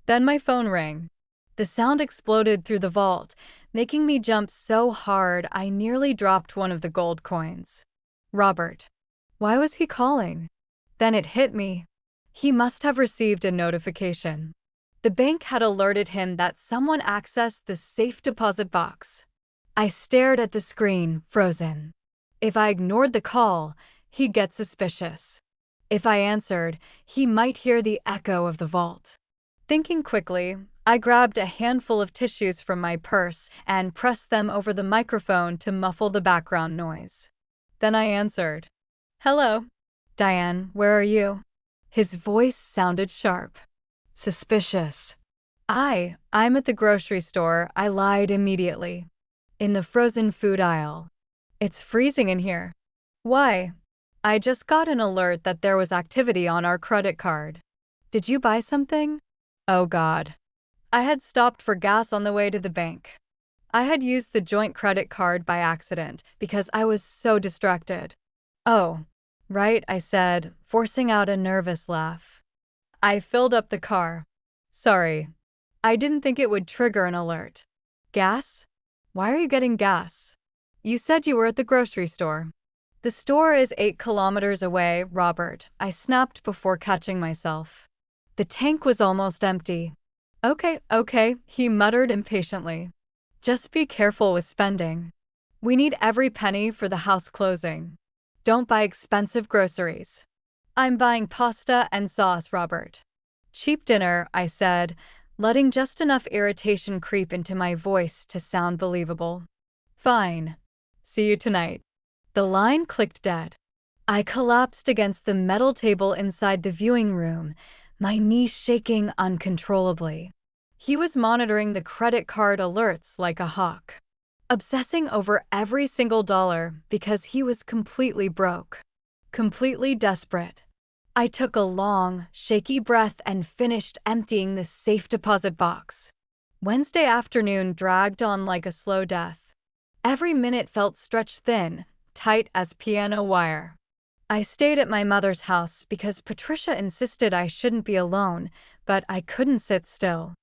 Then my phone rang. The sound exploded through the vault, making me jump so hard I nearly dropped one of the gold coins. Robert. Why was he calling? Then it hit me. He must have received a notification. The bank had alerted him that someone accessed the safe deposit box. I stared at the screen, frozen. If I ignored the call, he'd get suspicious. If I answered, he might hear the echo of the vault. Thinking quickly, I grabbed a handful of tissues from my purse and pressed them over the microphone to muffle the background noise. Then I answered. Hello. Diane, where are you? His voice sounded sharp. Suspicious. I'm at the grocery store, I lied immediately. In the frozen food aisle. It's freezing in here. Why? I just got an alert that there was activity on our credit card. Did you buy something? Oh God. I had stopped for gas on the way to the bank. I had used the joint credit card by accident because I was so distracted. Oh, right, I said, forcing out a nervous laugh. I filled up the car. Sorry. I didn't think it would trigger an alert. Gas? Why are you getting gas? You said you were at the grocery store. The store is 8 kilometers away, Robert, I snapped before catching myself. The tank was almost empty. Okay, he muttered impatiently. Just be careful with spending. We need every penny for the house closing. Don't buy expensive groceries. I'm buying pasta and sauce, Robert. Cheap dinner, I said, letting just enough irritation creep into my voice to sound believable. Fine. See you tonight. The line clicked dead. I collapsed against the metal table inside the viewing room, my knees shaking uncontrollably. He was monitoring the credit card alerts like a hawk, obsessing over every single dollar because he was completely broke, completely desperate. I took a long, shaky breath and finished emptying the safe deposit box. Wednesday afternoon dragged on like a slow death. Every minute felt stretched thin, tight as piano wire. I stayed at my mother's house because Patricia insisted I shouldn't be alone, but I couldn't sit still.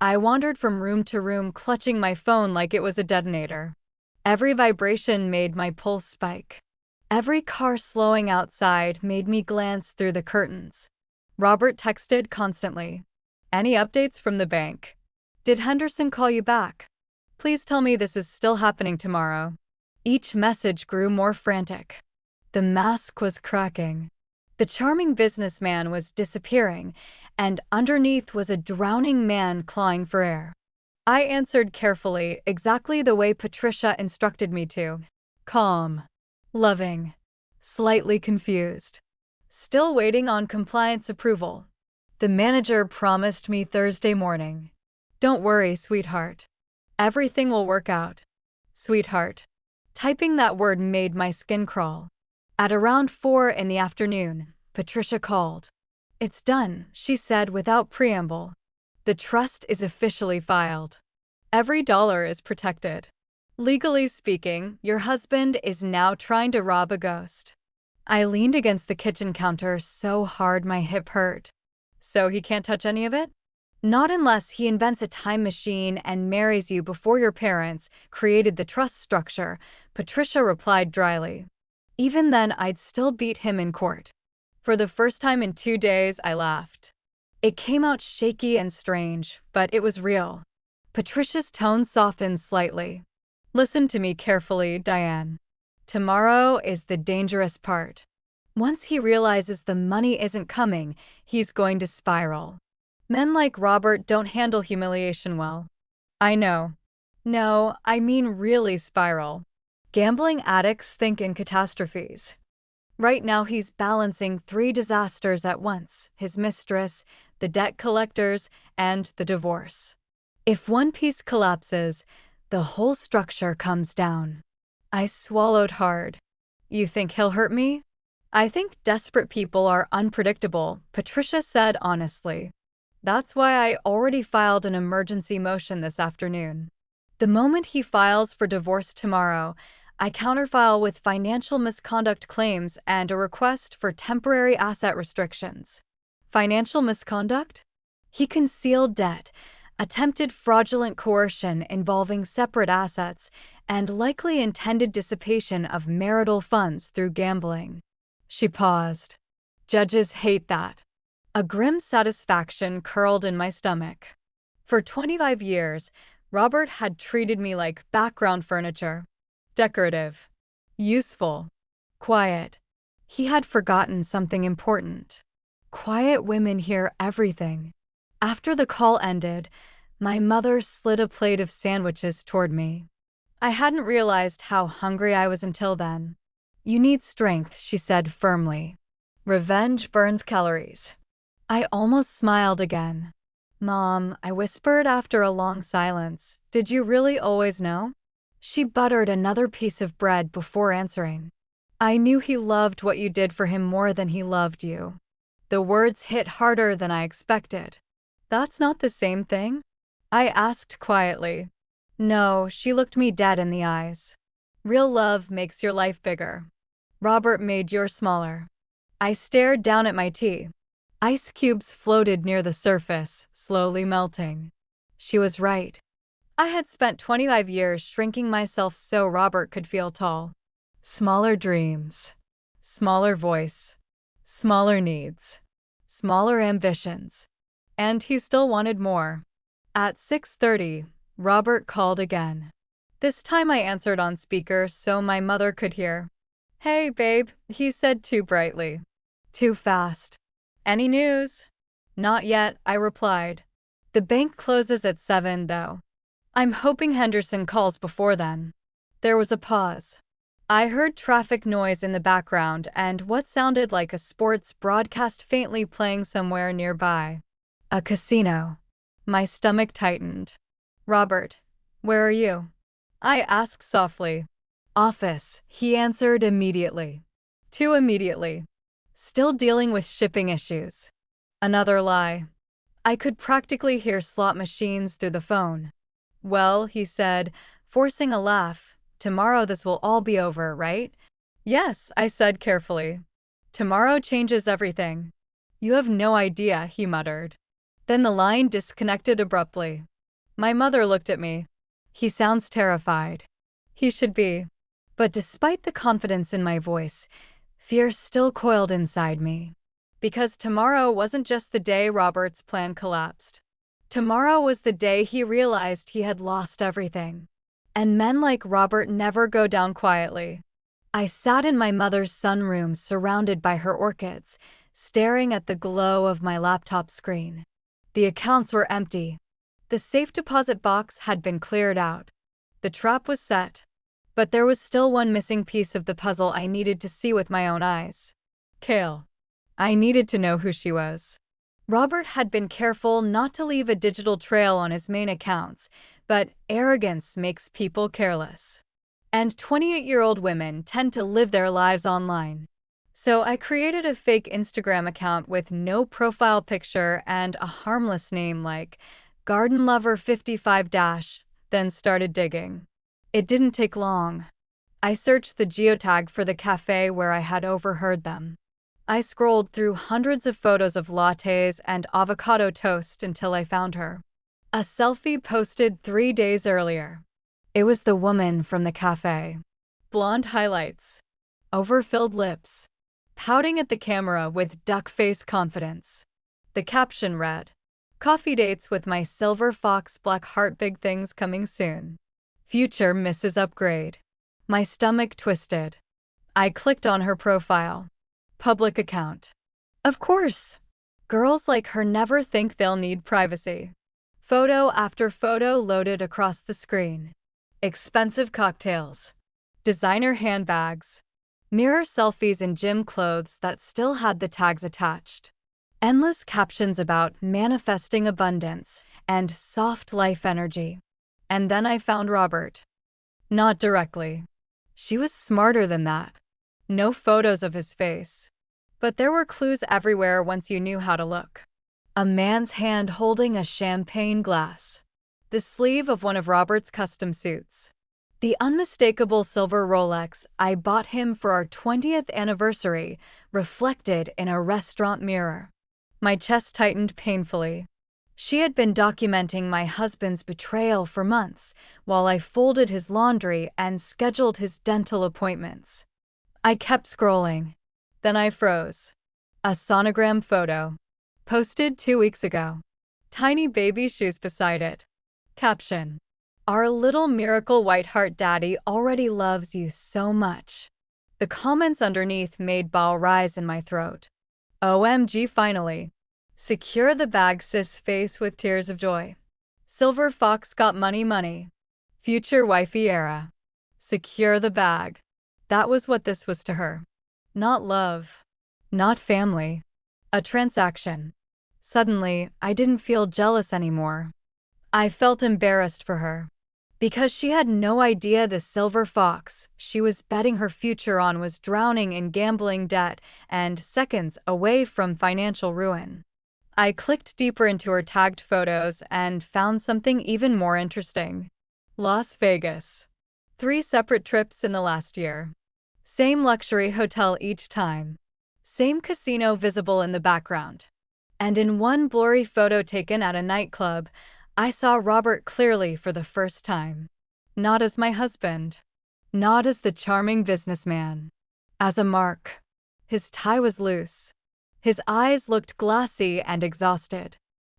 I wandered from room to room, clutching my phone like it was a detonator. Every vibration made my pulse spike. Every car slowing outside made me glance through the curtains. Robert texted constantly. Any updates from the bank? Did Henderson call you back? Please tell me this is still happening tomorrow. Each message grew more frantic. The mask was cracking. The charming businessman was disappearing, and underneath was a drowning man clawing for air. I answered carefully, exactly the way Patricia instructed me to. Calm. Loving. Slightly confused. Still waiting on compliance approval. The manager promised me Thursday morning. Don't worry, sweetheart. Everything will work out. Sweetheart. Typing that word made my skin crawl. At around 4 in the afternoon, Patricia called. It's done, she said without preamble. The trust is officially filed. Every dollar is protected. Legally speaking, your husband is now trying to rob a ghost. I leaned against the kitchen counter so hard my hip hurt. So he can't touch any of it? Not unless he invents a time machine and marries you before your parents created the trust structure, Patricia replied dryly. Even then, I'd still beat him in court. For the first time in 2 days, I laughed. It came out shaky and strange, but it was real. Patricia's tone softened slightly. Listen to me carefully, Diane. Tomorrow is the dangerous part. Once he realizes the money isn't coming, he's going to spiral. Men like Robert don't handle humiliation well. I know. No, I mean really spiral. Gambling addicts think in catastrophes. Right now, he's balancing three disasters at once: his mistress, the debt collectors, and the divorce. If one piece collapses, the whole structure comes down. I swallowed hard. You think he'll hurt me? I think desperate people are unpredictable, Patricia said honestly. That's why I already filed an emergency motion this afternoon. The moment he files for divorce tomorrow, I counterfile with financial misconduct claims and a request for temporary asset restrictions. Financial misconduct? He concealed debt, attempted fraudulent coercion involving separate assets, and likely intended dissipation of marital funds through gambling. She paused. Judges hate that. A grim satisfaction curled in my stomach. For 25 years, Robert had treated me like background furniture. Decorative. Useful. Quiet. He had forgotten something important. Quiet women hear everything. After the call ended, my mother slid a plate of sandwiches toward me. I hadn't realized how hungry I was until then. You need strength, she said firmly. Revenge burns calories. I almost smiled again. Mom, I whispered after a long silence, did you really always know? She buttered another piece of bread before answering. I knew he loved what you did for him more than he loved you. The words hit harder than I expected. That's not the same thing? I asked quietly. No, she looked me dead in the eyes. Real love makes your life bigger. Robert made yours smaller. I stared down at my tea. Ice cubes floated near the surface, slowly melting. She was right. I had spent 25 years shrinking myself so Robert could feel tall. Smaller dreams. Smaller voice. Smaller needs. Smaller ambitions. And he still wanted more. At 6:30, Robert called again. This time I answered on speaker so my mother could hear. Hey, babe, he said too brightly. Too fast. Any news? Not yet, I replied. The bank closes at 7, though. I'm hoping Henderson calls before then. There was a pause. I heard traffic noise in the background and what sounded like a sports broadcast faintly playing somewhere nearby. A casino. My stomach tightened. Robert, where are you? I asked softly. Office, he answered immediately. Too immediately. Still dealing with shipping issues. Another lie. I could practically hear slot machines through the phone. Well, he said, forcing a laugh, tomorrow this will all be over, right? Yes, I said carefully. Tomorrow changes everything. You have no idea, he muttered. Then the line disconnected abruptly. My mother looked at me. He sounds terrified. He should be. But despite the confidence in my voice, fear still coiled inside me. Because tomorrow wasn't just the day Robert's plan collapsed. Tomorrow was the day he realized he had lost everything. And men like Robert never go down quietly. I sat in my mother's sunroom surrounded by her orchids, staring at the glow of my laptop screen. The accounts were empty. The safe deposit box had been cleared out. The trap was set. But there was still one missing piece of the puzzle I needed to see with my own eyes. Kale. I needed to know who she was. Robert had been careful not to leave a digital trail on his main accounts, but arrogance makes people careless. And 28-year-old women tend to live their lives online. So I created a fake Instagram account with no profile picture and a harmless name like Garden Lover 55 then started digging. It didn't take long. I searched the geotag for the cafe where I had overheard them. I scrolled through hundreds of photos of lattes and avocado toast until I found her. A selfie posted 3 days earlier. It was the woman from the cafe. Blonde highlights. Overfilled lips. Pouting at the camera with duck-face confidence. The caption read, "Coffee dates with my silver fox black heart, big things coming soon. Future Mrs. Upgrade." My stomach twisted. I clicked on her profile. Public account. Of course. Girls like her never think they'll need privacy. Photo after photo loaded across the screen. Expensive cocktails. Designer handbags. Mirror selfies in gym clothes that still had the tags attached. Endless captions about manifesting abundance and soft life energy. And then I found Robert. Not directly. She was smarter than that. No photos of his face. But there were clues everywhere once you knew how to look. A man's hand holding a champagne glass. The sleeve of one of Robert's custom suits. The unmistakable silver Rolex I bought him for our 20th anniversary reflected in a restaurant mirror. My chest tightened painfully. She had been documenting my husband's betrayal for months while I folded his laundry and scheduled his dental appointments. I kept scrolling. Then I froze. A sonogram photo. Posted 2 weeks ago. Tiny baby shoes beside it. Caption: Our little miracle white heart daddy already loves you so much. The comments underneath made bile rise in my throat. OMG finally. Secure the bag sis face with tears of joy. Silver fox got money. Future wifey era. Secure the bag. That was what this was to her. Not love. Not family. A transaction. Suddenly, I didn't feel jealous anymore. I felt embarrassed for her. Because she had no idea the silver fox she was betting her future on was drowning in gambling debt and seconds away from financial ruin. I clicked deeper into her tagged photos and found something even more interesting. Las Vegas. 3 separate trips in the last year. Same luxury hotel each time. Same casino visible in the background. And in one blurry photo taken at a nightclub, I saw Robert clearly for the first time. Not as my husband. Not as the charming businessman. As a mark. His tie was loose. His eyes looked glassy and exhausted.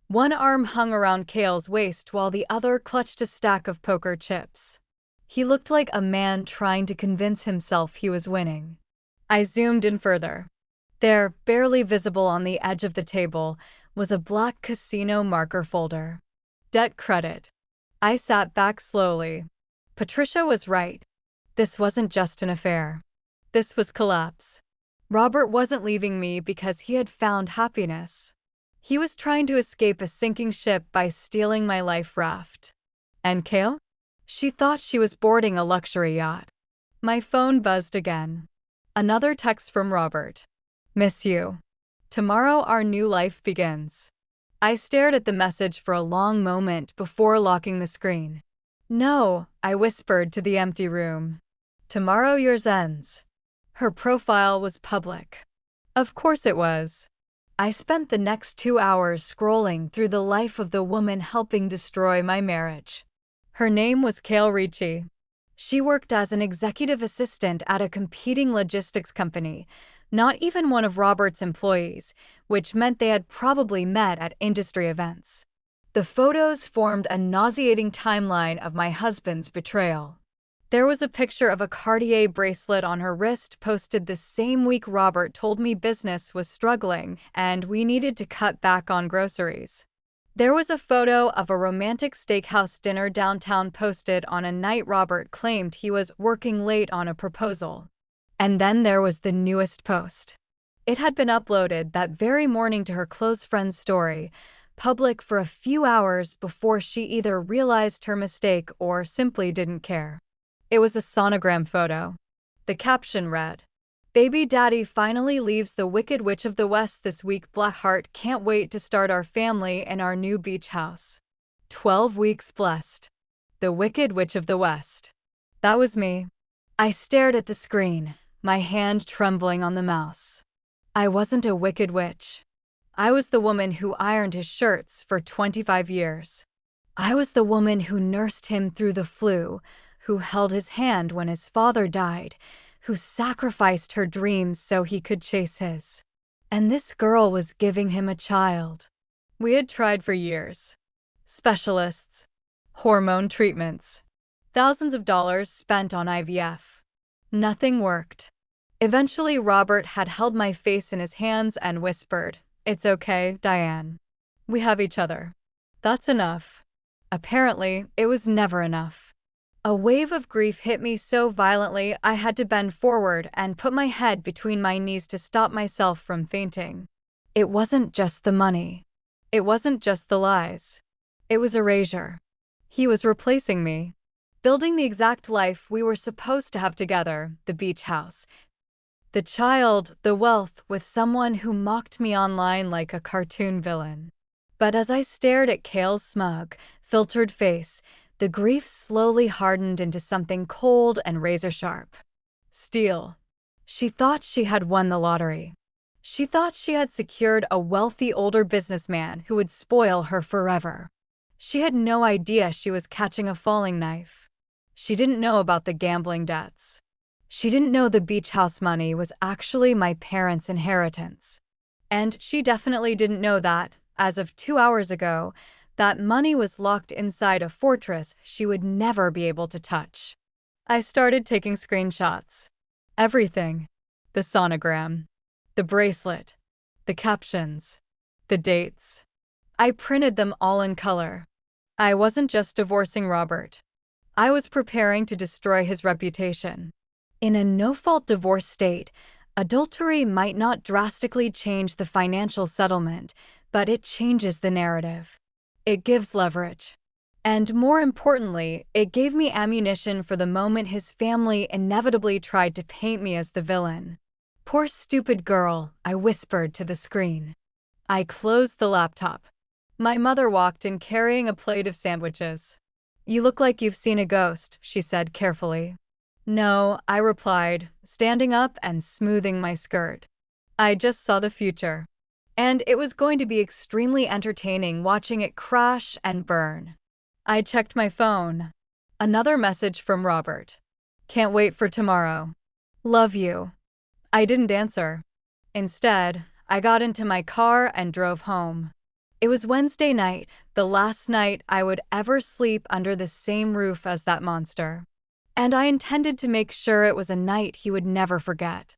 One arm hung around Cale's waist while the other clutched a stack of poker chips. He looked like a man trying to convince himself he was winning. I zoomed in further. There, barely visible on the edge of the table, was a black casino marker folder. Debt credit. I sat back slowly. Patricia was right. This wasn't just an affair. This was collapse. Robert wasn't leaving me because he had found happiness. He was trying to escape a sinking ship by stealing my life raft. And Cale? She thought she was boarding a luxury yacht. My phone buzzed again. Another text from Robert. Miss you. Tomorrow our new life begins. I stared at the message for a long moment before locking the screen. No, I whispered to the empty room. Tomorrow yours ends. Her profile was public. Of course it was. I spent the next 2 hours scrolling through the life of the woman helping destroy my marriage. Her name was Cale Ricci. She worked as an executive assistant at a competing logistics company, not even one of Robert's employees, which meant they had probably met at industry events. The photos formed a nauseating timeline of my husband's betrayal. There was a picture of a Cartier bracelet on her wrist posted the same week Robert told me business was struggling and we needed to cut back on groceries. There was a photo of a romantic steakhouse dinner downtown posted on a night Robert claimed he was working late on a proposal. And then there was the newest post. It had been uploaded that very morning to her close friend's story, public for a few hours before she either realized her mistake or simply didn't care. It was a sonogram photo. The caption read, Baby daddy finally leaves the Wicked Witch of the West this week. Blackheart can't wait to start our family in our new beach house. 12 weeks blessed. The Wicked Witch of the West. That was me. I stared at the screen, my hand trembling on the mouse. I wasn't a wicked witch. I was the woman who ironed his shirts for 25 years. I was the woman who nursed him through the flu, who held his hand when his father died, who sacrificed her dreams so he could chase his. And this girl was giving him a child. We had tried for years. Specialists. Hormone treatments. Thousands of dollars spent on IVF. Nothing worked. Eventually, Robert had held my face in his hands and whispered, It's okay, Diane. We have each other. That's enough. Apparently, it was never enough. A wave of grief hit me so violently I had to bend forward and put my head between my knees to stop myself from fainting. It wasn't just the money. It wasn't just the lies. It was erasure. He was replacing me, building the exact life we were supposed to have together, the beach house, the child, the wealth, with someone who mocked me online like a cartoon villain. But as I stared at Kale's smug, filtered face, the grief slowly hardened into something cold and razor-sharp. Steel. She thought she had won the lottery. She thought she had secured a wealthy older businessman who would spoil her forever. She had no idea she was catching a falling knife. She didn't know about the gambling debts. She didn't know the beach house money was actually my parents' inheritance. And she definitely didn't know that, as of 2 hours ago, that money was locked inside a fortress she would never be able to touch. I started taking screenshots. Everything. The sonogram. The bracelet. The captions. The dates. I printed them all in color. I wasn't just divorcing Robert. I was preparing to destroy his reputation. In a no-fault divorce state, adultery might not drastically change the financial settlement, but it changes the narrative. It gives leverage. And more importantly, it gave me ammunition for the moment his family inevitably tried to paint me as the villain. Poor stupid girl, I whispered to the screen. I closed the laptop. My mother walked in carrying a plate of sandwiches. "You look like you've seen a ghost," she said carefully. "No," I replied, standing up and smoothing my skirt. "I just saw the future. And it was going to be extremely entertaining watching it crash and burn." I checked my phone. Another message from Robert. "Can't wait for tomorrow. Love you." I didn't answer. Instead, I got into my car and drove home. It was Wednesday night, the last night I would ever sleep under the same roof as that monster. And I intended to make sure it was a night he would never forget.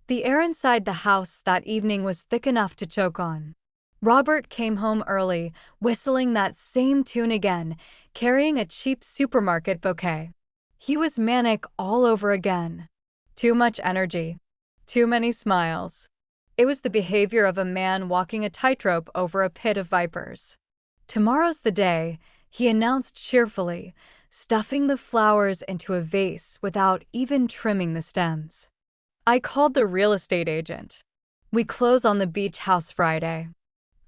The air inside the house that evening was thick enough to choke on. Robert came home early, whistling that same tune again, carrying a cheap supermarket bouquet. He was manic all over again. Too much energy. Too many smiles. It was the behavior of a man walking a tightrope over a pit of vipers. "Tomorrow's the day," he announced cheerfully, stuffing the flowers into a vase without even trimming the stems. I called the real estate agent. "We close on the beach house Friday."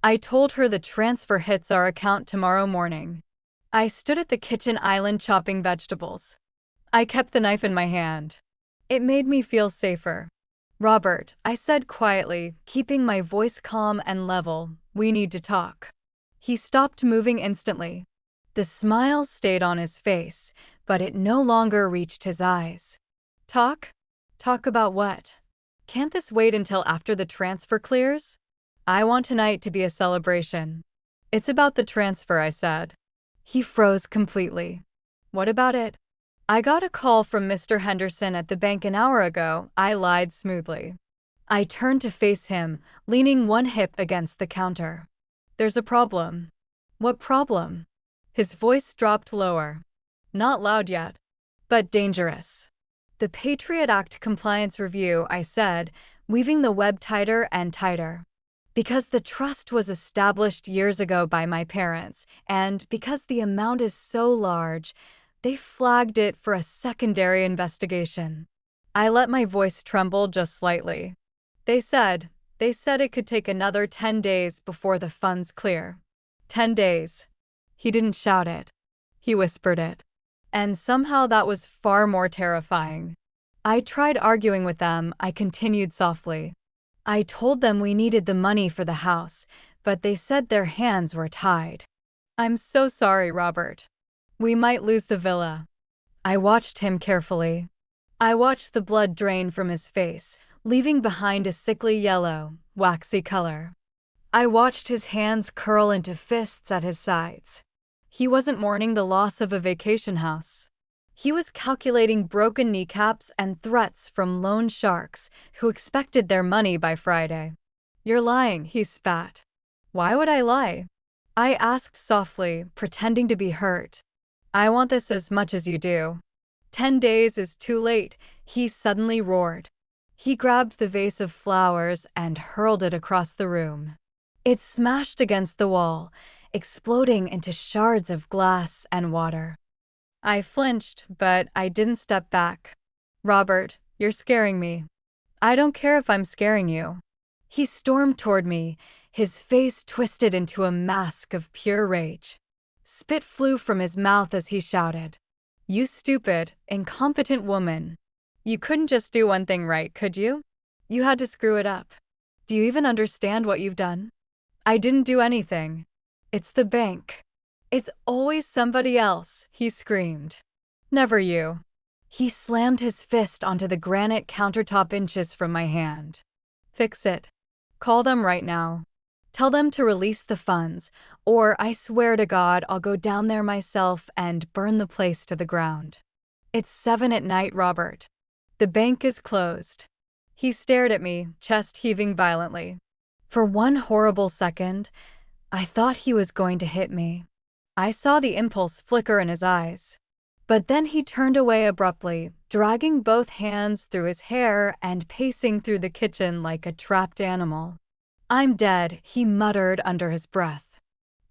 I told her the transfer hits our account tomorrow morning. I stood at the kitchen island chopping vegetables. I kept the knife in my hand. It made me feel safer. "Robert," I said quietly, keeping my voice calm and level, "we need to talk." He stopped moving instantly. The smile stayed on his face, but it no longer reached his eyes. "Talk? Talk about what? Can't this wait until after the transfer clears? I want tonight to be a celebration." "It's about the transfer," I said. He froze completely. "What about it?" "I got a call from Mr. Henderson at the bank an hour ago," I lied smoothly. I turned to face him, leaning one hip against the counter. "There's a problem." "What problem?" His voice dropped lower. "Not loud yet, but dangerous." "The Patriot Act compliance review," I said, weaving the web tighter and tighter. "Because the trust was established years ago by my parents, and because the amount is so large, they flagged it for a secondary investigation." I let my voice tremble just slightly. They said it could take another 10 days before the funds clear." 10 days. He didn't shout it. He whispered it. And somehow that was far more terrifying. I tried arguing with them, I continued softly. "I told them we needed the money for the house, but they said their hands were tied." "I'm so sorry, Robert. We might lose the villa." I watched him carefully. I watched the blood drain from his face, leaving behind a sickly yellow, waxy color. I watched his hands curl into fists at his sides. He wasn't mourning the loss of a vacation house. He was calculating broken kneecaps and threats from loan sharks who expected their money by Friday. "You're lying," he spat. "Why would I lie?" I asked softly, pretending to be hurt. I want this as much as you do. 10 days is too late, he suddenly roared. He grabbed the vase of flowers and hurled it across the room. It smashed against the wall, exploding into shards of glass and water. I flinched, but I didn't step back. Robert, you're scaring me. I don't care if I'm scaring you. He stormed toward me, his face twisted into a mask of pure rage. Spit flew from his mouth as he shouted, "You stupid, incompetent woman. You couldn't just do one thing right, could you? You had to screw it up. Do you even understand what you've done? I didn't do anything. It's the bank. It's always somebody else," he screamed. "Never you." He slammed his fist onto the granite countertop inches from my hand. "Fix it. Call them right now. Tell them to release the funds, or I swear to God I'll go down there myself and burn the place to the ground. It's 7 at night, Robert. The bank is closed." He stared at me, chest heaving violently. For one horrible second, I thought he was going to hit me. I saw the impulse flicker in his eyes. But then he turned away abruptly, dragging both hands through his hair and pacing through the kitchen like a trapped animal. "I'm dead," he muttered under his breath.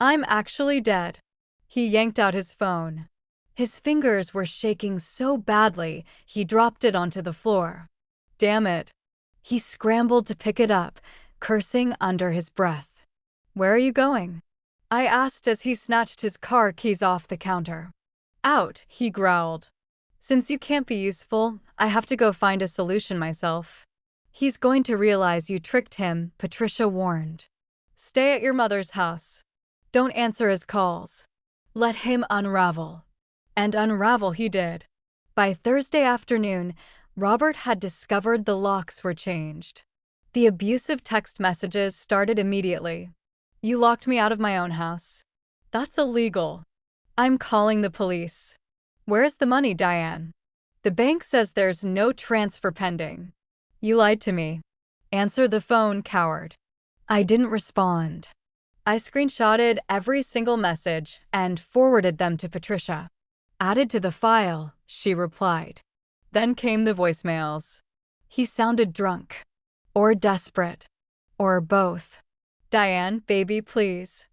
"I'm actually dead." He yanked out his phone. His fingers were shaking so badly, he dropped it onto the floor. "Damn it." He scrambled to pick it up, cursing under his breath. "Where are you going?" I asked as he snatched his car keys off the counter. "Out," he growled. "Since you can't be useful, I have to go find a solution myself." "He's going to realize you tricked him," Patricia warned. "Stay at your mother's house. Don't answer his calls. Let him unravel." And unravel he did. By Thursday afternoon, Robert had discovered the locks were changed. The abusive text messages started immediately. "You locked me out of my own house. That's illegal. I'm calling the police. Where's the money, Diane? The bank says there's no transfer pending. You lied to me. Answer the phone, coward." I didn't respond. I screenshotted every single message and forwarded them to Patricia. "Added to the file," she replied. Then came the voicemails. He sounded drunk. Or desperate. Or both. "Diane, baby, please.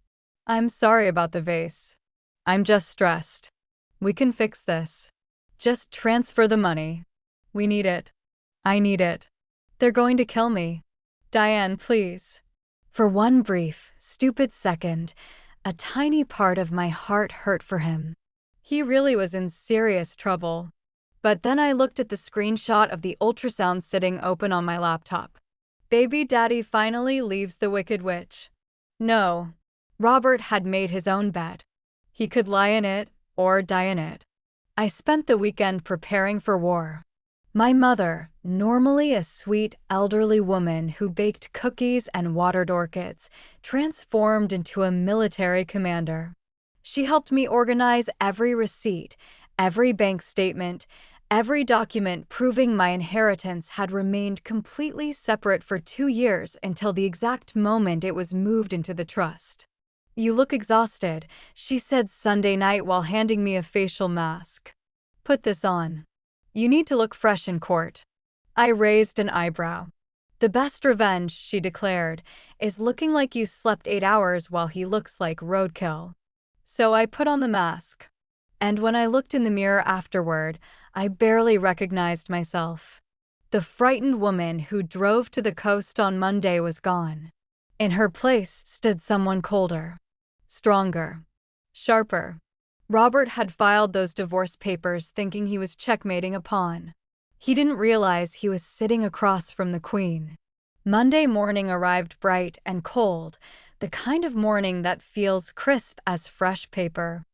I'm sorry about the vase. I'm just stressed. We can fix this. Just transfer the money. We need it. I need it. They're going to kill me. Diane, please." For one brief, stupid second, a tiny part of my heart hurt for him. He really was in serious trouble. But then I looked at the screenshot of the ultrasound sitting open on my laptop. Baby daddy finally leaves the Wicked Witch. No, Robert had made his own bed. He could lie in it or die in it. I spent the weekend preparing for war. My mother, normally a sweet, elderly woman who baked cookies and watered orchids, transformed into a military commander. She helped me organize every receipt, every bank statement, every document proving my inheritance had remained completely separate for 2 years until the exact moment it was moved into the trust. "You look exhausted," she said Sunday night while handing me a facial mask. "Put this on. You need to look fresh in court." I raised an eyebrow. "The best revenge," she declared, "is looking like you slept 8 hours while he looks like roadkill." So I put on the mask. And when I looked in the mirror afterward, I barely recognized myself. The frightened woman who drove to the coast on Monday was gone. In her place stood someone colder, stronger, sharper. Robert had filed those divorce papers thinking he was checkmating a pawn. He didn't realize he was sitting across from the Queen. Monday morning arrived bright and cold, the kind of morning that feels crisp as fresh paper.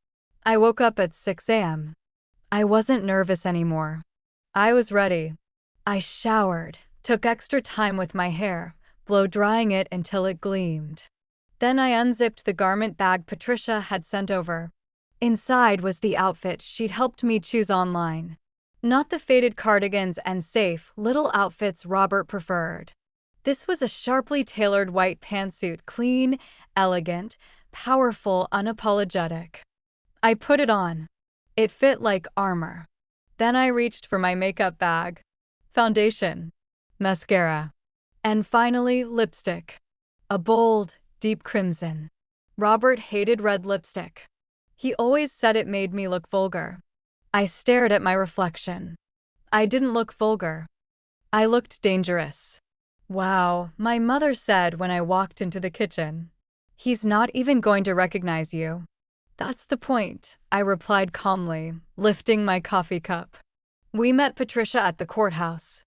I woke up at 6 a.m. I wasn't nervous anymore. I was ready. I showered, took extra time with my hair, blow-drying it until it gleamed. Then I unzipped the garment bag Patricia had sent over. Inside was the outfit she'd helped me choose online. Not the faded cardigans and safe, little outfits Robert preferred. This was a sharply tailored white pantsuit, clean, elegant, powerful, unapologetic. I put it on. It fit like armor. Then I reached for my makeup bag, foundation, mascara, and finally lipstick. A bold, deep crimson. Robert hated red lipstick. He always said it made me look vulgar. I stared at my reflection. I didn't look vulgar. I looked dangerous. Wow, my mother said when I walked into the kitchen. He's not even going to recognize you. That's the point, I replied calmly, lifting my coffee cup. We met Patricia at the courthouse.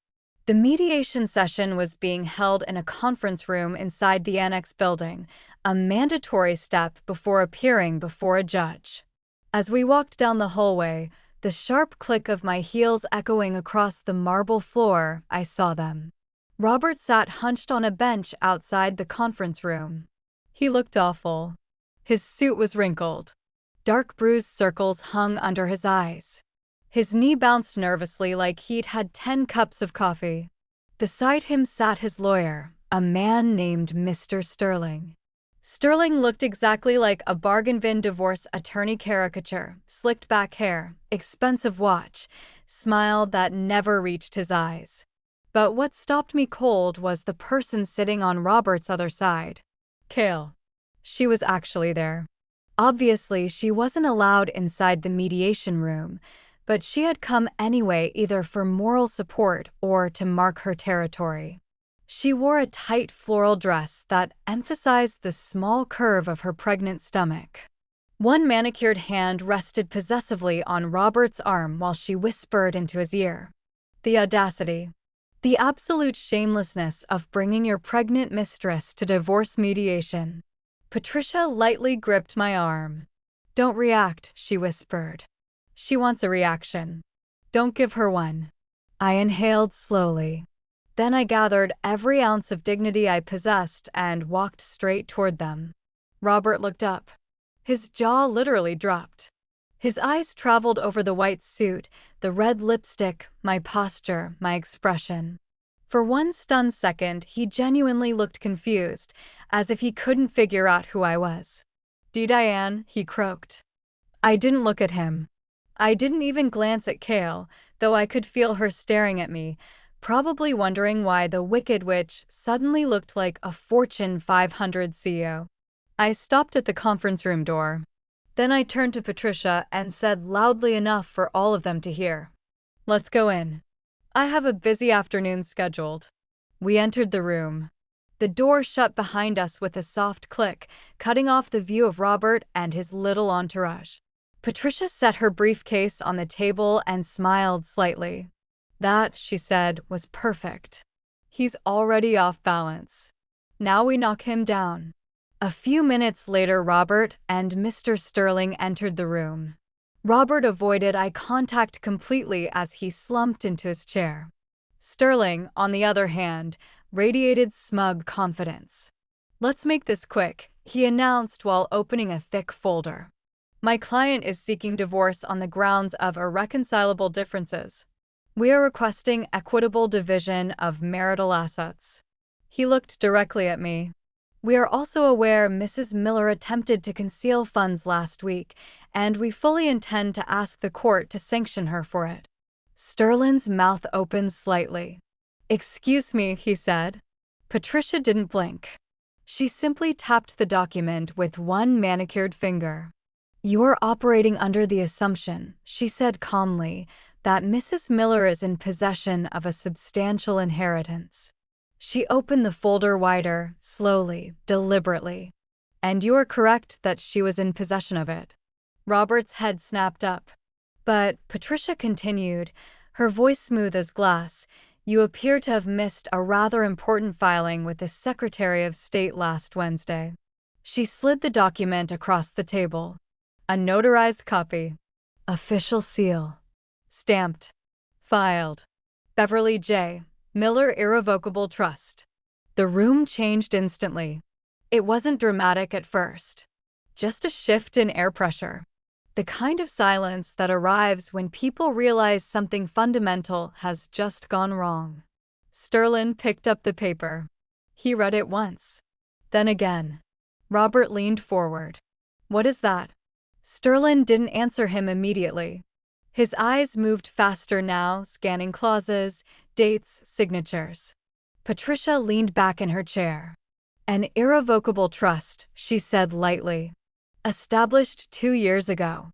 The mediation session was being held in a conference room inside the annex building, a mandatory step before appearing before a judge. As we walked down the hallway, the sharp click of my heels echoing across the marble floor, I saw them. Robert sat hunched on a bench outside the conference room. He looked awful. His suit was wrinkled. Dark bruised circles hung under his eyes. His knee bounced nervously like he'd had 10 cups of coffee. Beside him sat his lawyer, a man named Mr. Sterling. Sterling looked exactly like a bargain bin divorce attorney caricature, slicked back hair, expensive watch, smile that never reached his eyes. But what stopped me cold was the person sitting on Robert's other side. Kale. She was actually there. Obviously, she wasn't allowed inside the mediation room, but she had come anyway either for moral support or to mark her territory. She wore a tight floral dress that emphasized the small curve of her pregnant stomach. One manicured hand rested possessively on Robert's arm while she whispered into his ear. The audacity. The absolute shamelessness of bringing your pregnant mistress to divorce mediation. Patricia lightly gripped my arm. Don't react, she whispered. She wants a reaction. Don't give her one. I inhaled slowly. Then I gathered every ounce of dignity I possessed and walked straight toward them. Robert looked up. His jaw literally dropped. His eyes traveled over the white suit, the red lipstick, my posture, my expression. For one stunned second, he genuinely looked confused, as if he couldn't figure out who I was. Diane, he croaked. I didn't look at him. I didn't even glance at Kale, though I could feel her staring at me, probably wondering why the Wicked Witch suddenly looked like a Fortune 500 CEO. I stopped at the conference room door. Then I turned to Patricia and said loudly enough for all of them to hear. Let's go in. I have a busy afternoon scheduled. We entered the room. The door shut behind us with a soft click, cutting off the view of Robert and his little entourage. Patricia set her briefcase on the table and smiled slightly. That, she said, was perfect. He's already off balance. Now we knock him down. A few minutes later, Robert and Mr. Sterling entered the room. Robert avoided eye contact completely as he slumped into his chair. Sterling, on the other hand, radiated smug confidence. Let's make this quick, he announced while opening a thick folder. My client is seeking divorce on the grounds of irreconcilable differences. We are requesting equitable division of marital assets. He looked directly at me. We are also aware Mrs. Miller attempted to conceal funds last week, and we fully intend to ask the court to sanction her for it. Sterling's mouth opened slightly. Excuse me, he said. Patricia didn't blink. She simply tapped the document with one manicured finger. You're operating under the assumption, she said calmly, that Mrs. Miller is in possession of a substantial inheritance. She opened the folder wider, slowly, deliberately. And you are correct that she was in possession of it. Robert's head snapped up. But, Patricia continued, her voice smooth as glass, you appear to have missed a rather important filing with the Secretary of State last Wednesday. She slid the document across the table. A notarized copy. Official seal. Stamped. Filed. Beverly J. Miller Irrevocable Trust. The room changed instantly. It wasn't dramatic at first. Just a shift in air pressure. The kind of silence that arrives when people realize something fundamental has just gone wrong. Sterling picked up the paper. He read it once. Then again. Robert leaned forward. What is that? Sterling didn't answer him immediately. His eyes moved faster now, scanning clauses, dates, signatures. Patricia leaned back in her chair. An irrevocable trust, she said lightly. Established 2 years ago.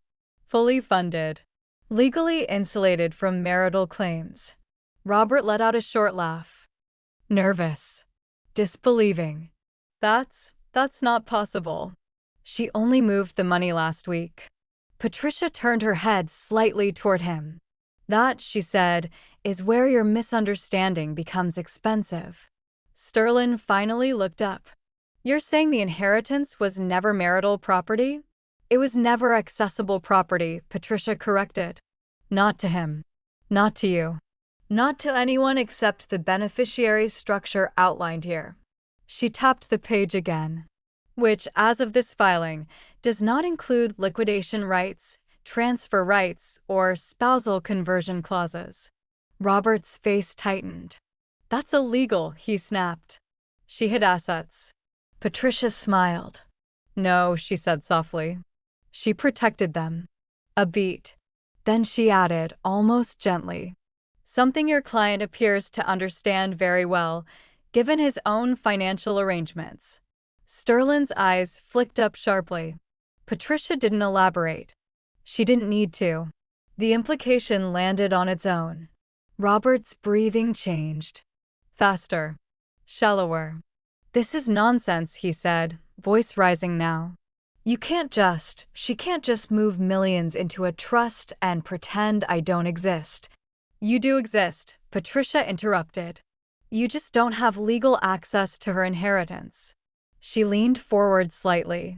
Fully funded. Legally insulated from marital claims. Robert let out a short laugh. Nervous. Disbelieving. That's not possible. She only moved the money last week. Patricia turned her head slightly toward him. That, she said, is where your misunderstanding becomes expensive. Sterling finally looked up. You're saying the inheritance was never marital property? It was never accessible property, Patricia corrected. Not to him. Not to you. Not to anyone except the beneficiary structure outlined here. She tapped the page again. Which, as of this filing, does not include liquidation rights, transfer rights, or spousal conversion clauses. Robert's face tightened. That's illegal, he snapped. She hid assets. Patricia smiled. No, she said softly. She protected them. A beat. Then she added, almost gently. Something your client appears to understand very well, given his own financial arrangements. Sterling's eyes flicked up sharply. Patricia didn't elaborate. She didn't need to. The implication landed on its own. Robert's breathing changed. Faster. Shallower. This is nonsense, he said, voice rising now. She can't just move millions into a trust and pretend I don't exist. You do exist, Patricia interrupted. You just don't have legal access to her inheritance. She leaned forward slightly.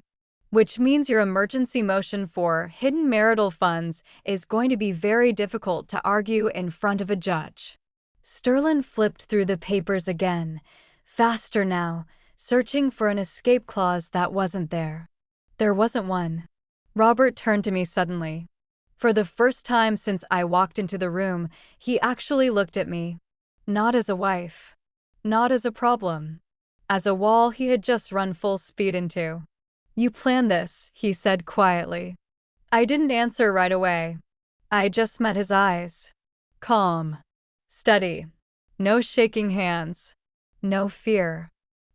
Which means your emergency motion for hidden marital funds is going to be very difficult to argue in front of a judge. Sterling flipped through the papers again, faster now, searching for an escape clause that wasn't there. There wasn't one. Robert turned to me suddenly. For the first time since I walked into the room, he actually looked at me. Not as a wife. Not as a problem. As a wall he had just run full speed into. You planned this, he said quietly. I didn't answer right away. I just met his eyes. Calm. Steady. No shaking hands. No fear.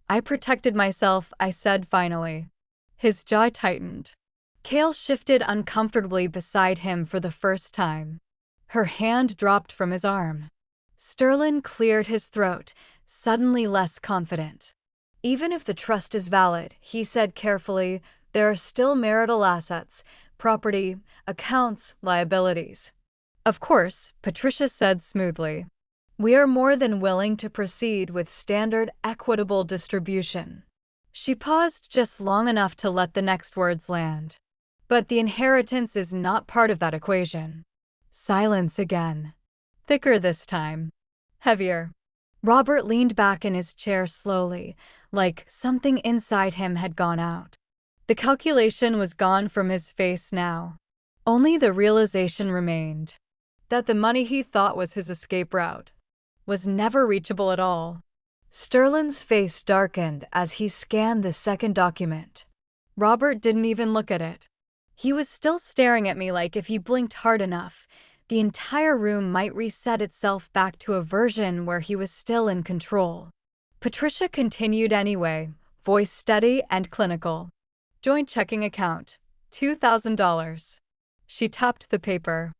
I protected myself, I said finally. His jaw tightened. Kale shifted uncomfortably beside him for the first time. Her hand dropped from his arm. Sterling cleared his throat, suddenly less confident. Even if the trust is valid, he said carefully, there are still marital assets, property, accounts, liabilities. Of course, Patricia said smoothly. We are more than willing to proceed with standard equitable distribution. She paused just long enough to let the next words land. But the inheritance is not part of that equation. Silence again. Thicker this time. Heavier. Robert leaned back in his chair slowly, like something inside him had gone out. The calculation was gone from his face now. Only the realization remained. That the money he thought was his escape route was never reachable at all. Sterling's face darkened as he scanned the second document. Robert didn't even look at it. He was still staring at me like if he blinked hard enough, the entire room might reset itself back to a version where he was still in control. Patricia continued anyway, voice steady and clinical. Joint checking account, $2,000. She tapped the paper.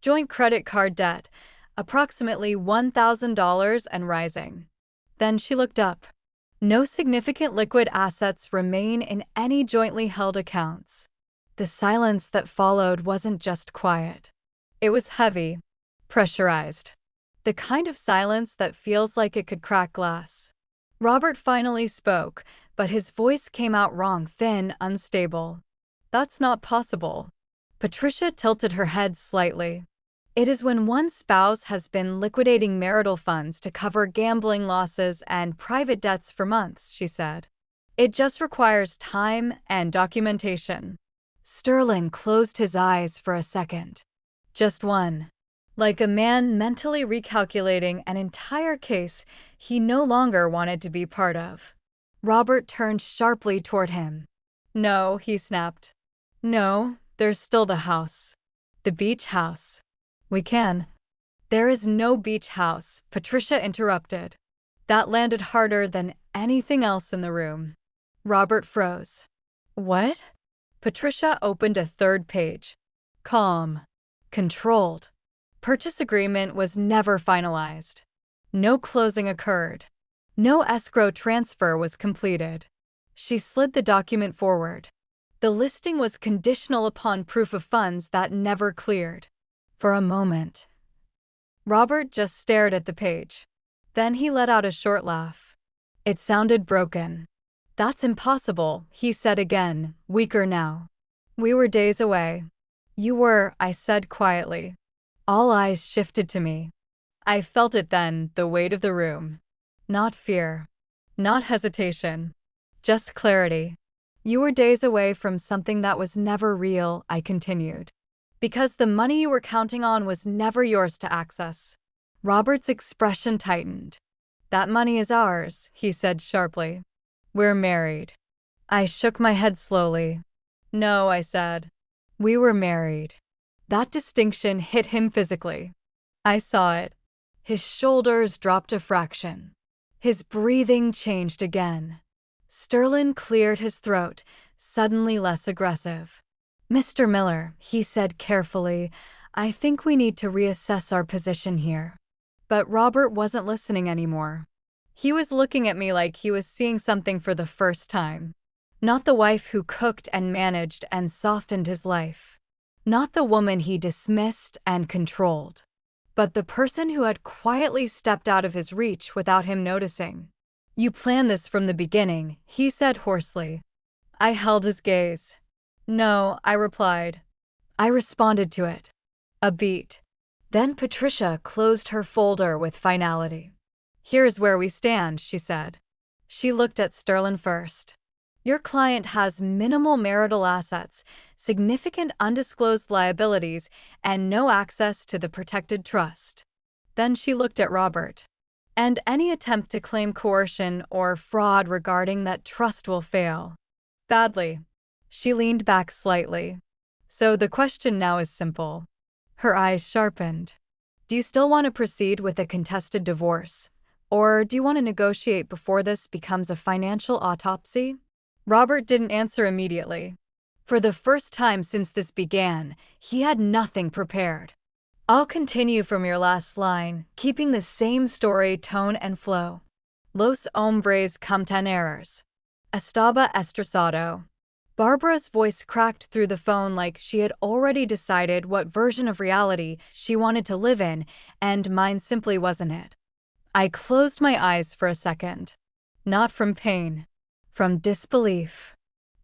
Joint credit card debt, approximately $1,000 and rising. Then she looked up. No significant liquid assets remain in any jointly held accounts. The silence that followed wasn't just quiet. It was heavy, pressurized. The kind of silence that feels like it could crack glass. Robert finally spoke, but his voice came out wrong, thin, unstable. That's not possible. Patricia tilted her head slightly. It is when one spouse has been liquidating marital funds to cover gambling losses and private debts for months, she said. It just requires time and documentation. Sterling closed his eyes for a second. Just one. Like a man mentally recalculating an entire case he no longer wanted to be part of. Robert turned sharply toward him. No, he snapped. No, There's still the house. The beach house. We can. There is no beach house, Patricia interrupted. That landed harder than anything else in the room. Robert froze. What? Patricia opened a third page. Calm. Controlled. Purchase agreement was never finalized. No closing occurred. No escrow transfer was completed. She slid the document forward. The listing was conditional upon proof of funds that never cleared. For a moment, Robert just stared at the page. Then he let out a short laugh. It sounded broken. That's impossible, he said again, weaker now. We were days away. You were, I said quietly. All eyes shifted to me. I felt it then, the weight of the room. Not fear. Not hesitation. Just clarity. You were days away from something that was never real, I continued. Because the money you were counting on was never yours to access. Robert's expression tightened. That money is ours, he said sharply. We're married. I shook my head slowly. No, I said. We were married. That distinction hit him physically. I saw it. His shoulders dropped a fraction. His breathing changed again. Sterling cleared his throat, suddenly less aggressive. Mr. Miller, he said carefully, I think we need to reassess our position here. But Robert wasn't listening anymore. He was looking at me like he was seeing something for the first time. Not the wife who cooked and managed and softened his life. Not the woman he dismissed and controlled. But the person who had quietly stepped out of his reach without him noticing. You planned this from the beginning, he said hoarsely. I held his gaze. No, I replied. I responded to it. A beat. Then Patricia closed her folder with finality. Here's where we stand, she said. She looked at Sterling first. Your client has minimal marital assets, significant undisclosed liabilities, and no access to the protected trust. Then she looked at Robert. And any attempt to claim coercion or fraud regarding that trust will fail. Badly. She leaned back slightly. So the question now is simple. Her eyes sharpened. Do you still want to proceed with a contested divorce? Or do you want to negotiate before this becomes a financial autopsy? Robert didn't answer immediately. For the first time since this began, he had nothing prepared. I'll continue from your last line, keeping the same story, tone, and flow. Los hombres camtaneros. Estaba estresado. Barbara's voice cracked through the phone like she had already decided what version of reality she wanted to live in, and mine simply wasn't it. I closed my eyes for a second. Not from pain. From disbelief.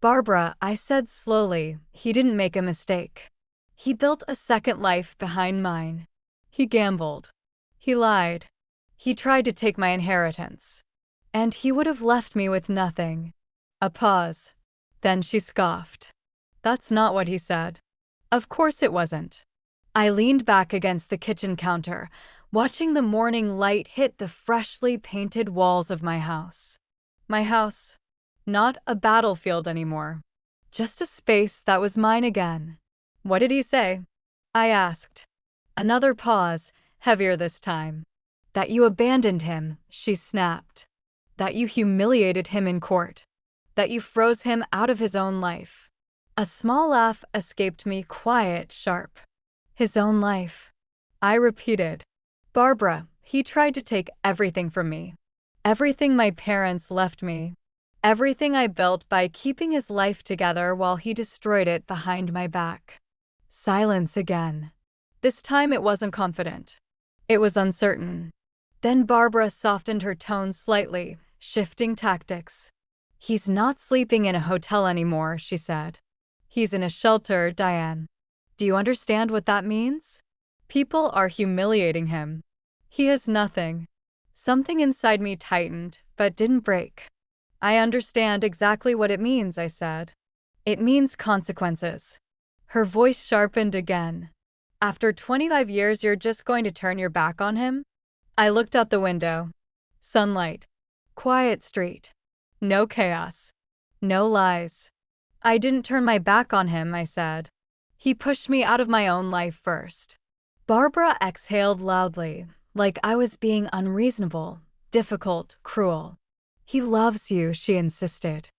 Barbara, I said slowly, he didn't make a mistake. He built a second life behind mine. He gambled. He lied. He tried to take my inheritance. And he would have left me with nothing. A pause. Then she scoffed. That's not what he said. Of course it wasn't. I leaned back against the kitchen counter, watching the morning light hit the freshly painted walls of my house. My house. Not a battlefield anymore. Just a space that was mine again. What did he say? I asked. Another pause, heavier this time. That you abandoned him, she snapped. That you humiliated him in court. That you froze him out of his own life. A small laugh escaped me, quiet, sharp. His own life. I repeated. Barbara, he tried to take everything from me. Everything my parents left me. Everything I built by keeping his life together while he destroyed it behind my back. Silence again. This time it wasn't confident. It was uncertain. Then Barbara softened her tone slightly, shifting tactics. He's not sleeping in a hotel anymore, she said. He's in a shelter, Diane. Do you understand what that means? People are humiliating him. He has nothing. Something inside me tightened, but didn't break. I understand exactly what it means, I said. It means consequences. Her voice sharpened again. After 25 years, you're just going to turn your back on him? I looked out the window. Sunlight. Quiet street. No chaos. No lies. I didn't turn my back on him, I said. He pushed me out of my own life first. Barbara exhaled loudly, like I was being unreasonable, difficult, cruel. He loves you, she insisted.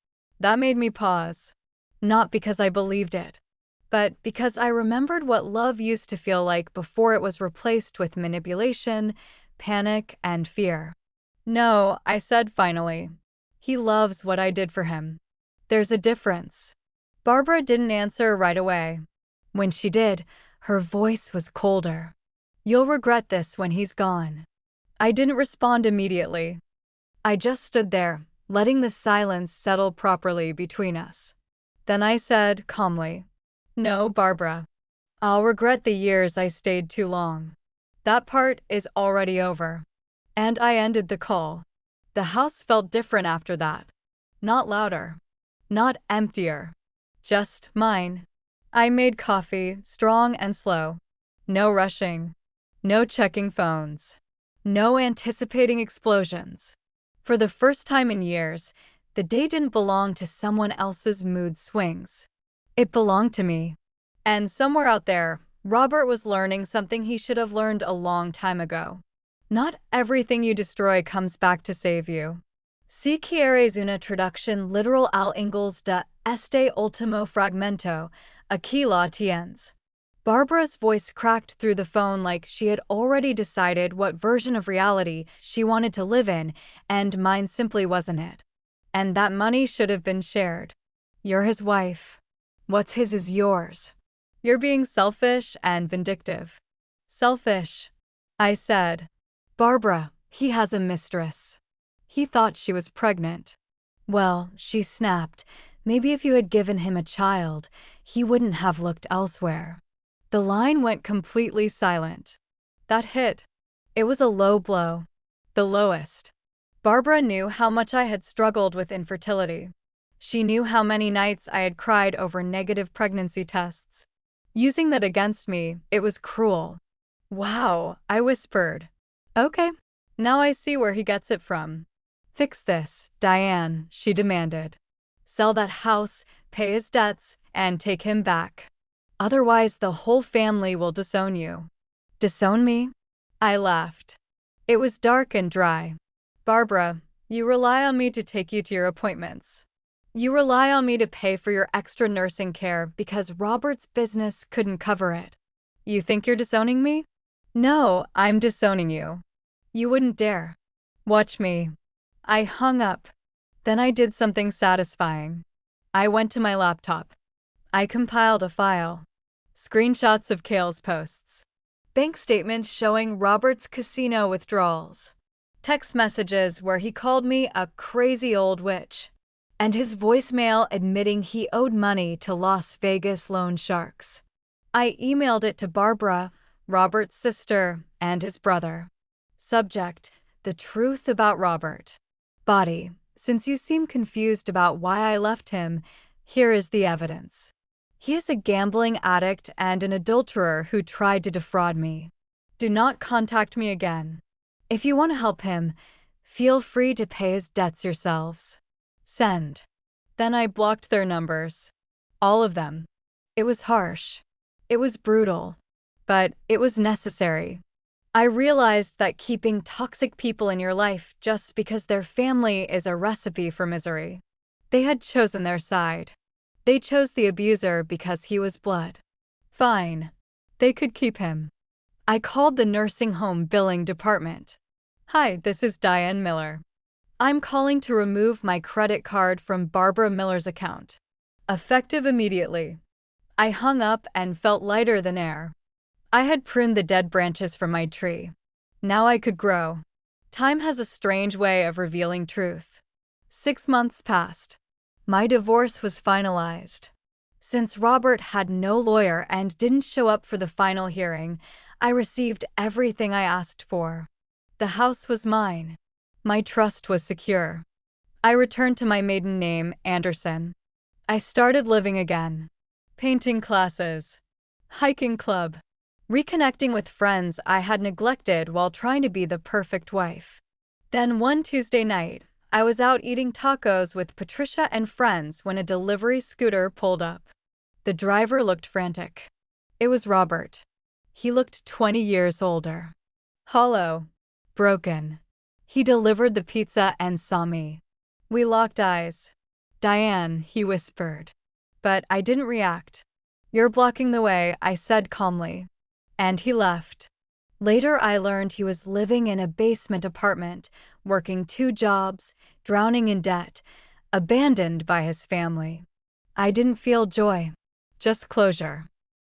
That made me pause. Not because I believed it, but because I remembered what love used to feel like before it was replaced with manipulation, panic, and fear. No, I said finally. He loves what I did for him. There's a difference. Barbara didn't answer right away. When she did, her voice was colder. You'll regret this when he's gone. I didn't respond immediately. I just stood there, letting the silence settle properly between us. Then I said calmly, No, Barbara. I'll regret the years I stayed too long. That part is already over. And I ended the call. The house felt different after that. Not louder. Not emptier. Just mine. I made coffee, strong and slow. No rushing. No checking phones. No anticipating explosions. For the first time in years, the day didn't belong to someone else's mood swings. It belonged to me. And somewhere out there, Robert was learning something he should have learned a long time ago. Not everything you destroy comes back to save you. Si quieres una traducción literal al inglés de este último fragmento, aquí la tienes. Barbara's voice cracked through the phone like she had already decided what version of reality she wanted to live in, and mine simply wasn't it. And that money should have been shared. You're his wife. What's his is yours. You're being selfish and vindictive. Selfish, I said. Barbara, he has a mistress. He thought she was pregnant. Well, she snapped, maybe if you had given him a child, he wouldn't have looked elsewhere. The line went completely silent. That hit. It was a low blow. The lowest. Barbara knew how much I had struggled with infertility. She knew how many nights I had cried over negative pregnancy tests. Using that against me, it was cruel. Wow, I whispered. Okay, now I see where he gets it from. Fix this, Diane, she demanded. Sell that house, pay his debts, and take him back. Otherwise, the whole family will disown you. Disown me? I laughed. It was dark and dry. Barbara, you rely on me to take you to your appointments. You rely on me to pay for your extra nursing care because Robert's business couldn't cover it. You think you're disowning me? No, I'm disowning you. You wouldn't dare. Watch me. I hung up. Then I did something satisfying. I went to my laptop. I compiled a file. Screenshots of Cale's posts. Bank statements showing Robert's casino withdrawals. Text messages where he called me a crazy old witch. And his voicemail admitting he owed money to Las Vegas loan sharks. I emailed it to Barbara, Robert's sister, and his brother. Subject: The truth about Robert. Body: Since you seem confused about why I left him, here is the evidence. He is a gambling addict and an adulterer who tried to defraud me. Do not contact me again. If you want to help him, feel free to pay his debts yourselves. Send. Then I blocked their numbers. All of them. It was harsh. It was brutal. But it was necessary. I realized that keeping toxic people in your life just because their family is a recipe for misery. They had chosen their side. They chose the abuser because he was blood. Fine. They could keep him. I called the nursing home billing department. Hi, this is Diane Miller. I'm calling to remove my credit card from Barbara Miller's account. Effective immediately. I hung up and felt lighter than air. I had pruned the dead branches from my tree. Now I could grow. Time has a strange way of revealing truth. 6 months passed. My divorce was finalized. Since Robert had no lawyer and didn't show up for the final hearing, I received everything I asked for. The house was mine. My trust was secure. I returned to my maiden name, Anderson. I started living again. Painting classes. Hiking club. Reconnecting with friends I had neglected while trying to be the perfect wife. Then one Tuesday night, I was out eating tacos with Patricia and friends when a delivery scooter pulled up. The driver looked frantic. It was Robert. He looked 20 years older. Hollow. Broken. He delivered the pizza and saw me. We locked eyes. "Diane," he whispered. But I didn't react. "You're blocking the way," I said calmly. And he left. Later, I learned he was living in a basement apartment, working 2 jobs, drowning in debt, abandoned by his family. I didn't feel joy, just closure.